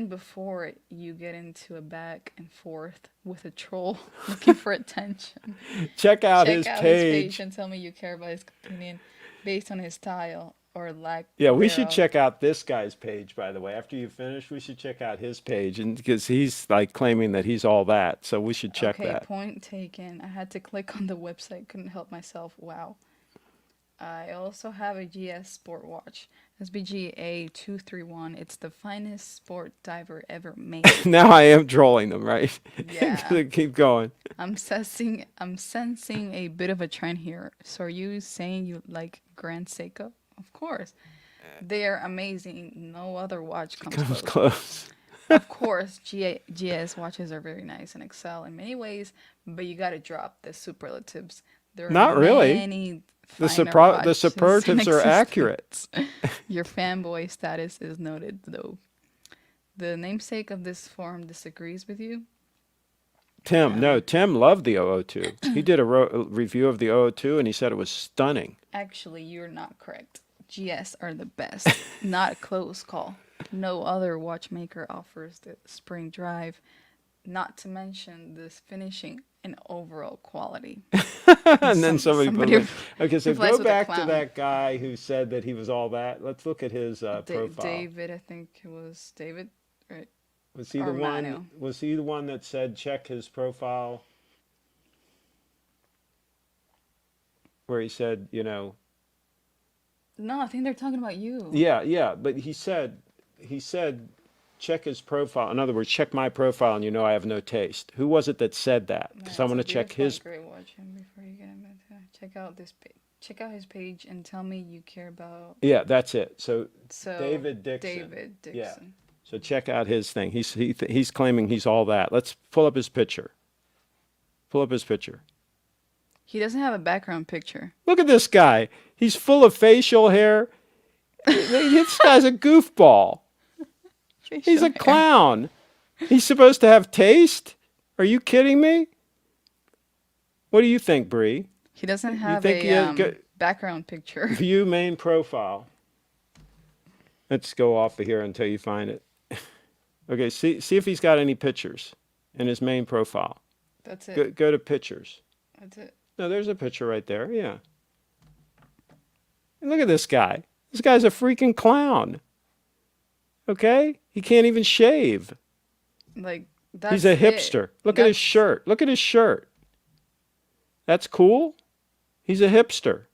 before you get into a back and forth with a troll looking for attention, Check out check his out his page. page and tell me you care about his opinion based on his style or lack. Yeah, we should thereof. check out this guy's page, by the way. After you finish, we should check out his page, and because he's like claiming that he's all that, so we should check Okay, that. point taken. I had to click on the website, couldn't help myself. Wow. I also have a GS sport watch, SBGA 231. It's the finest sport diver ever made. Now I am trolling them, right? Yeah. Keep going. I'm sensing a bit of a trend here. So are you saying you like Grand Seiko? Of course. They are amazing. No other watch comes Comes close. close. Of course, GS watches are very nice and excel in many ways, but you got to drop the superlatives. There are Not really. many The finer watches superlatives in are accurate. existence. Your fanboy status is noted, though. The namesake of this forum disagrees with you. Tim loved the 002. He did a review of the 002, and he said it was stunning. Actually, you're not correct. GS are the best. Not a close call. No other watchmaker offers the spring drive, not to mention this finishing and overall quality. And then somebody somebody okay, so replies go with a back to clown. that guy who said that he was all that. Let's look at his profile. David, I think it was David, right? Was he the or one? Manu. Was he the one that said check his profile? Where he said, No, I think they're talking about you. yeah, but he said check his profile. In other words, check my profile, and I have no taste. Who was it that said that? Because I want to check his. Great watch, and before you get him into check out this page. Check out his page and tell me you care about. Yeah, that's it. So David Dixon. Yeah. So check out his thing. He's claiming he's all that. Let's pull up his picture. Pull up his picture. He doesn't have a background picture. Look at this guy. He's full of facial hair. This guy's a goofball. He's a clown. He's supposed to have taste? Are you kidding me? What do you think, Bree? He doesn't have think he has background picture. View main profile. Let's go off of here until you find it. Okay, see if he's got any pictures in his main profile. That's it. Go to pictures. That's it. No, there's a picture right there. Yeah. And look at this guy. This guy's a freaking clown. Okay? He can't even shave. Like that's He's a it. hipster. Look at his shirt. Look at his shirt. That's cool. He's a hipster.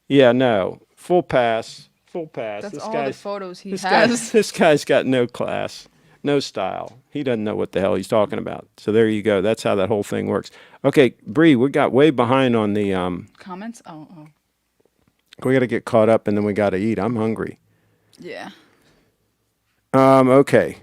Yeah, no. Full pass. Full pass. That's This all the guy's photos he this has. this guy's got no class, no style. He doesn't know what the hell he's talking about. So there you go. That's how that whole thing works. Okay, Bree, we got way behind on the Comments? Oh. we got to get caught up and then we got to eat. I'm hungry. Yeah. Okay.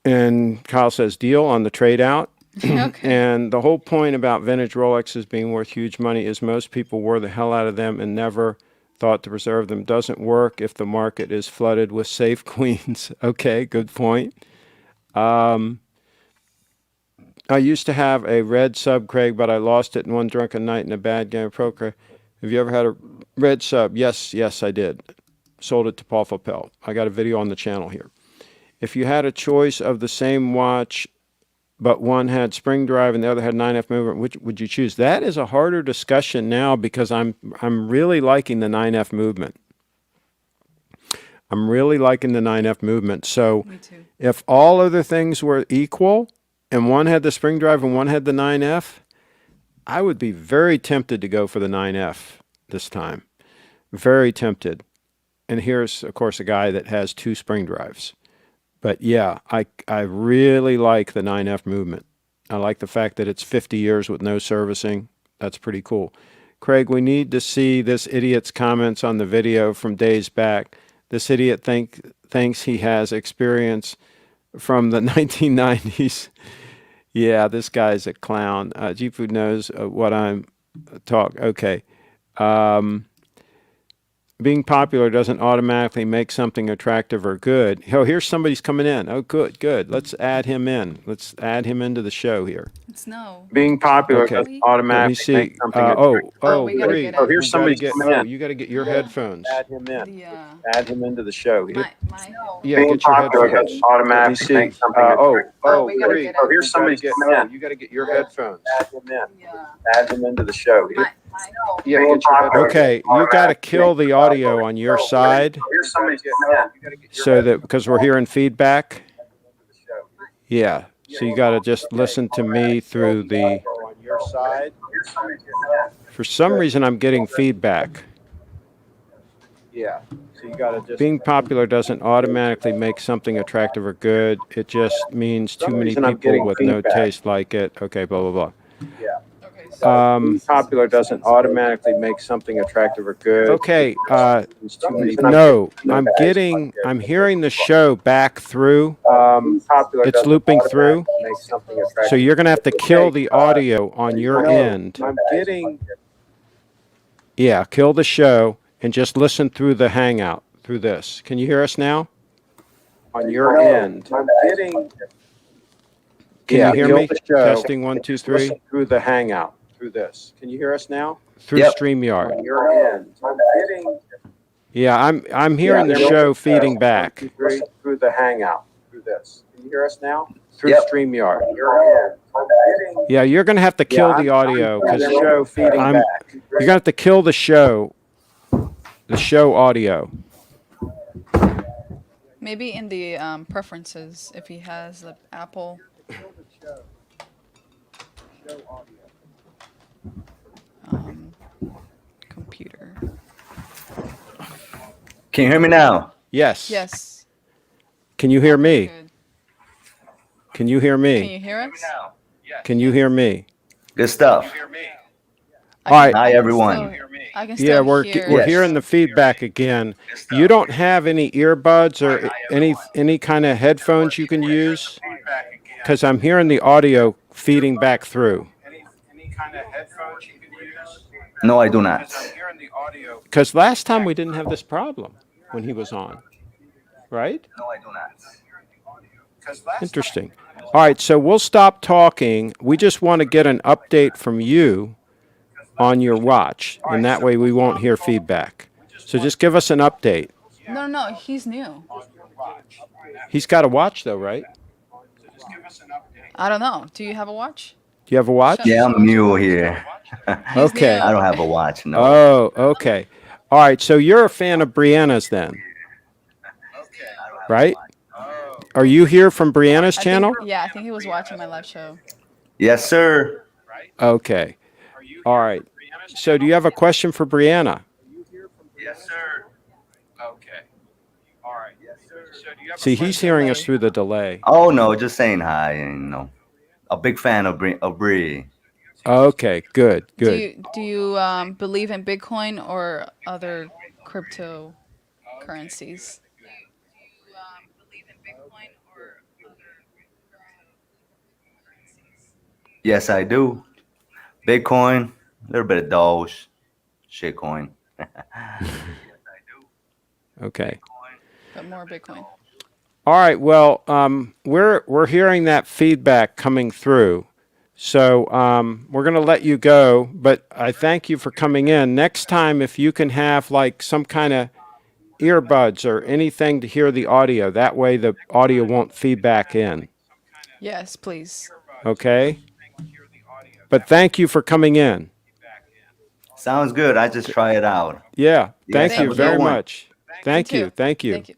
And Kyle says deal on the trade out. Okay. And the whole point about vintage Rolexes being worth huge money is most people wore the hell out of them and never thought to preserve them. Doesn't work if the market is flooded with safe queens. Okay, good point. I used to have a red sub, Craig, but I lost it in one drunken night in a bad game of poker. Have you ever had a red sub? Yes, I did. Sold it to Paul Fapel. I got a video on the channel here. If you had a choice of the same watch, but one had spring drive and the other had 9F movement, which would you choose? That is a harder discussion now because I'm really liking the 9F movement. I'm really liking the 9F movement. So Me too. if all other things were equal and one had the spring drive and one had the 9F, I would be very tempted to go for the 9F this time. Very tempted. And here's, of course, a guy that has 2 spring drives. But yeah, I really like the 9F movement. I like the fact that it's 50 years with no servicing. That's pretty cool. Craig, we need to see this idiot's comments on the video from days back. This idiot thinks he has experience from the 1990s. Yeah, this guy's a clown. G-Food knows what I'm talking. Okay. Being popular doesn't automatically make something attractive or good. Oh, here's somebody's coming in. Oh, good. Let's add him in. Let's add him into the show here. It's no. Being popular Okay. doesn't automatically make something we gotta Bree. get him. Here's somebody getting in. You got to get your headphones. Add him in. The, Add him into the show here. my Yeah, get your headphones. Automatically make something we gotta Bree. get him. Here's somebody getting in. You got to get your headphones. Add him in. Add him into the show here. Yeah, get your headphones. Okay, you got to kill the audio on your side. Here's somebody getting in. So that because we're hearing feedback. Yeah. So you got to just listen to me through the. On your side. For some reason, I'm getting feedback. Yeah. So you got to just. Being popular doesn't automatically make something attractive or good. It just means too many people with no taste like it. Okay. Blah blah blah. Yeah. Being popular doesn't automatically make something attractive or good. Okay. No, I'm hearing the show back through. It's looping through. So you're going to have to kill the audio on your end. Yeah, kill the show and just listen through the Hangout, through this. Can you hear us now? On your end. Can you hear me? Testing 1, 2, 3. Listen through the Hangout. Through this. Can you hear us now? Through StreamYard. Your end. Yeah, I'm hearing the show feeding back. Through the Hangout. Through this. Can you hear us now? Through StreamYard. Your end. Yeah, you're going to have to kill the audio because show feeding back. You're going to have to kill the show audio. Maybe in the preferences, if he has the Apple. Computer. Can you hear me now? Yes. Yes. Can you hear me? Good. Can you hear Can me? you hear us? Can you hear me? Good stuff. All right. Hi, everyone. I can still Yeah, we're hear. Yes. hearing the feedback again. You don't have any earbuds or any kind of headphones you can use? Because I'm hearing the audio feeding back through. Any kind of headphones you can use? No, I do not. Because last time we didn't have this problem. when he was on, right? No, I do not. Interesting. All right, so we'll stop talking. We just want to get an update from you on your watch, and that way we won't hear feedback. So just give us an update. No, he's new. He's got a watch, though, right? I don't know. Do you have a watch? Do you have a watch? Yeah, I'm new here. He's Okay. new. I don't have a watch, no. Oh, okay. All right, so you're a fan of Brianna's then, right? Are you here from Brianna's channel? I think he was watching my live show. Yes, sir. Okay. All right. So do you have a question for Brianna? Yes, sir. Okay. All right. See, he's hearing us through the delay. Oh, no, just saying hi, and, a big fan of Bree. Okay, good, good. Do you believe in Bitcoin or other cryptocurrencies? Yes, I do. Bitcoin, a little bit of Doge, shitcoin. Okay. But more Bitcoin. All right. Well, we're hearing that feedback coming through, so we're going to let you go. But I thank you for coming in. Next time, if you can have like some kind of earbuds or anything to hear the audio, that way the audio won't feedback in. Yes, please. Okay. But thank you for coming in. Sounds good. I just try it out. Yeah. Thank Yes, have you a very good one. much. Thank you. Thank you. Thank you.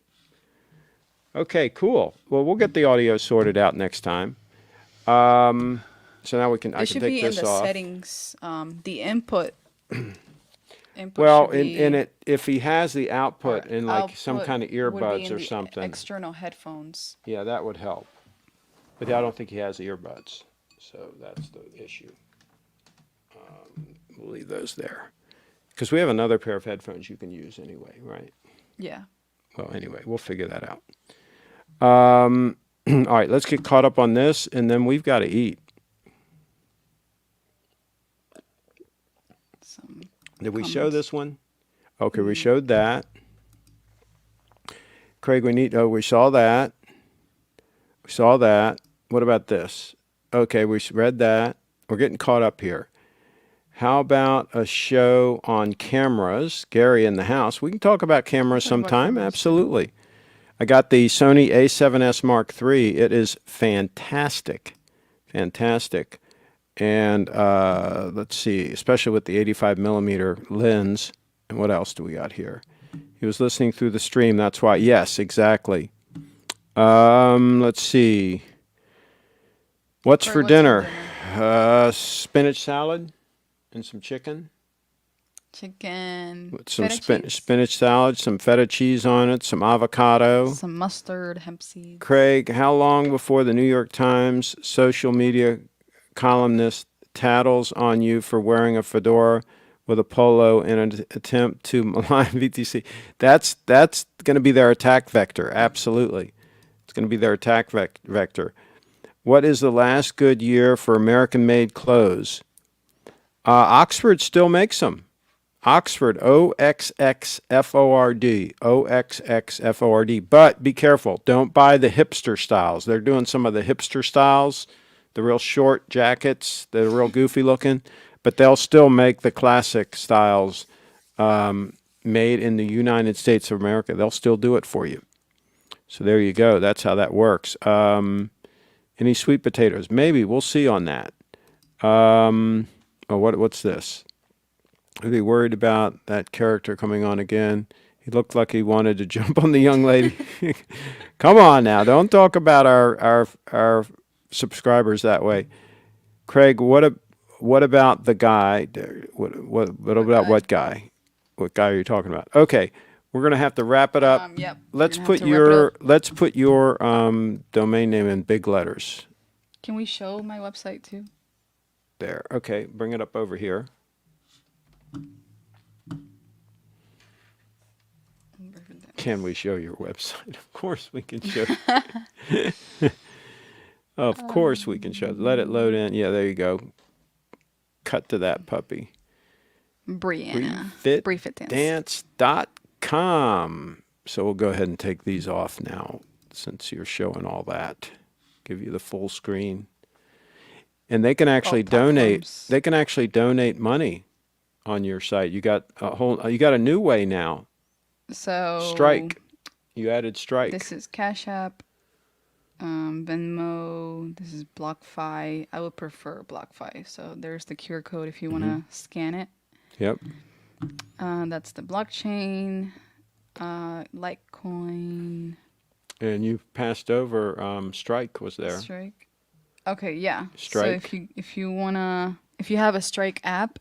Okay, cool. Well, we'll get the audio sorted out next time. So now I It can should take be in this the off. settings. The input. Well, should be- in it, if he has the output in like some output kind of would be earbuds in or the something, External headphones. yeah, that would help. But I don't think he has earbuds, so that's the issue. We'll leave those there because we have another pair of headphones you can use anyway, right? Yeah. Well, anyway, we'll figure that out. All right, let's get caught up on this, and then we've got to eat. Some Did we show comments. this one? Okay, we showed that. Craig, we saw that. We saw that. What about this? Okay, we read that. We're getting caught up here. How about a show on cameras? Gary in the house. We can talk about cameras Talk about sometime. cameras, too. Absolutely. I got the Sony A7S Mark III. It is fantastic. Fantastic. And let's see, especially with the 85 millimeter lens. And what else do we got here? He was listening through the stream. That's why. Yes, exactly. Let's see. What's Craig, for what's for dinner? Spinach salad and some chicken. Chicken. With some feta cheese, spinach salad, some feta cheese on it, some avocado. some mustard, hemp seeds. Craig, how long before the New York Times social media columnist tattles on you for wearing a fedora with a polo in an attempt to malign VTC? That's going to be their attack vector. Absolutely. It's going to be their attack vector. What is the last good year for American-made clothes? Oxford still makes them. Oxford, OXXFORD, OXXFORD. But be careful. Don't buy the hipster styles. They're doing some of the hipster styles, the real short jackets, the real goofy looking. But they'll still make the classic styles made in the United States of America. They'll still do it for you. So there you go. That's how that works. Any sweet potatoes? Maybe. We'll see on that. What's this? Are they worried about that character coming on again? He looked like he wanted to jump on the young lady. Come on now. Don't talk about our subscribers that way. Craig, what about the guy? What about what guy? What guy are you talking about? Okay. We're going to have to wrap it up. Yep. Let's We're put gonna have to wrap it your domain name in big letters. Can we show my website too? There. Okay, bring it up over here. Can we show your website? Of course we can show. Of course we can show. Let it load in. Yeah, there you go. Cut to that puppy. Brianna. BreeFitDance.com. So we'll go ahead and take these off now since you're showing all that. Give you the full screen. And they can actually donate. platforms. They can actually donate money on your site. You got a new way now. So Strike. You added Strike. This is Cash App, Venmo. This is BlockFi. I would prefer BlockFi. So there's the QR code if you want to scan it. Yep. That's the blockchain, Litecoin, And you passed over Strike was there. Strike. Okay, yeah. Strike. So if you have a Strike app,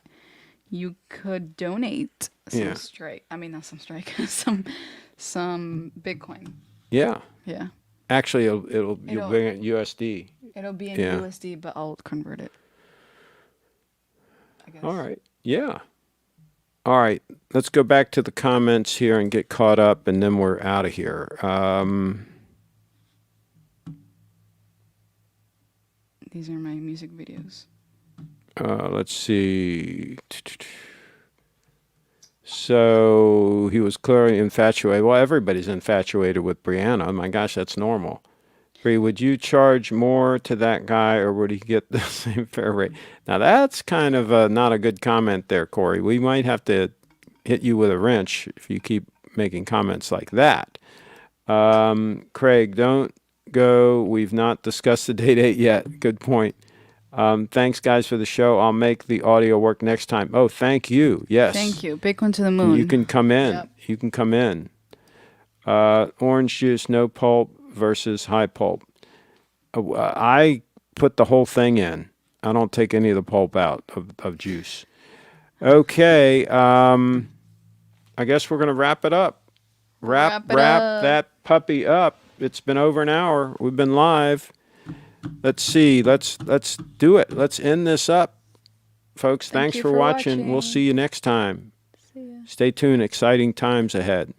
you could donate some Yeah. Strike. I mean, not some Strike, some Bitcoin. Yeah. Yeah. Actually, you'll bring it USD. It'll be in Yeah. USD, but I'll convert it. I guess. All right. Yeah. All right. Let's go back to the comments here and get caught up, and then we're out of here. These are my music videos. Let's see. So he was clearly infatuated. Well, everybody's infatuated with Brianna. My gosh, that's normal. Bree, would you charge more to that guy, or would he get the same fair rate? Now, that's kind of not a good comment there, Corey. We might have to hit you with a wrench if you keep making comments like that. Craig, don't go. We've not discussed the date yet. Good point. Thanks, guys, for the show. I'll make the audio work next time. Oh, thank you. Yes. Thank you. Bitcoin to the moon. You can come in. Yep. You can come in. Orange juice, no pulp versus high pulp. I put the whole thing in. I don't take any of the pulp out of juice. Okay. I guess we're going to wrap it up. Wrap that puppy up. It's been over an hour. We've been live. Let's see. Let's do it. Let's end this up. Folks, thanks you for for watching. We'll watching. see you next time. See ya. Stay tuned. Exciting times ahead.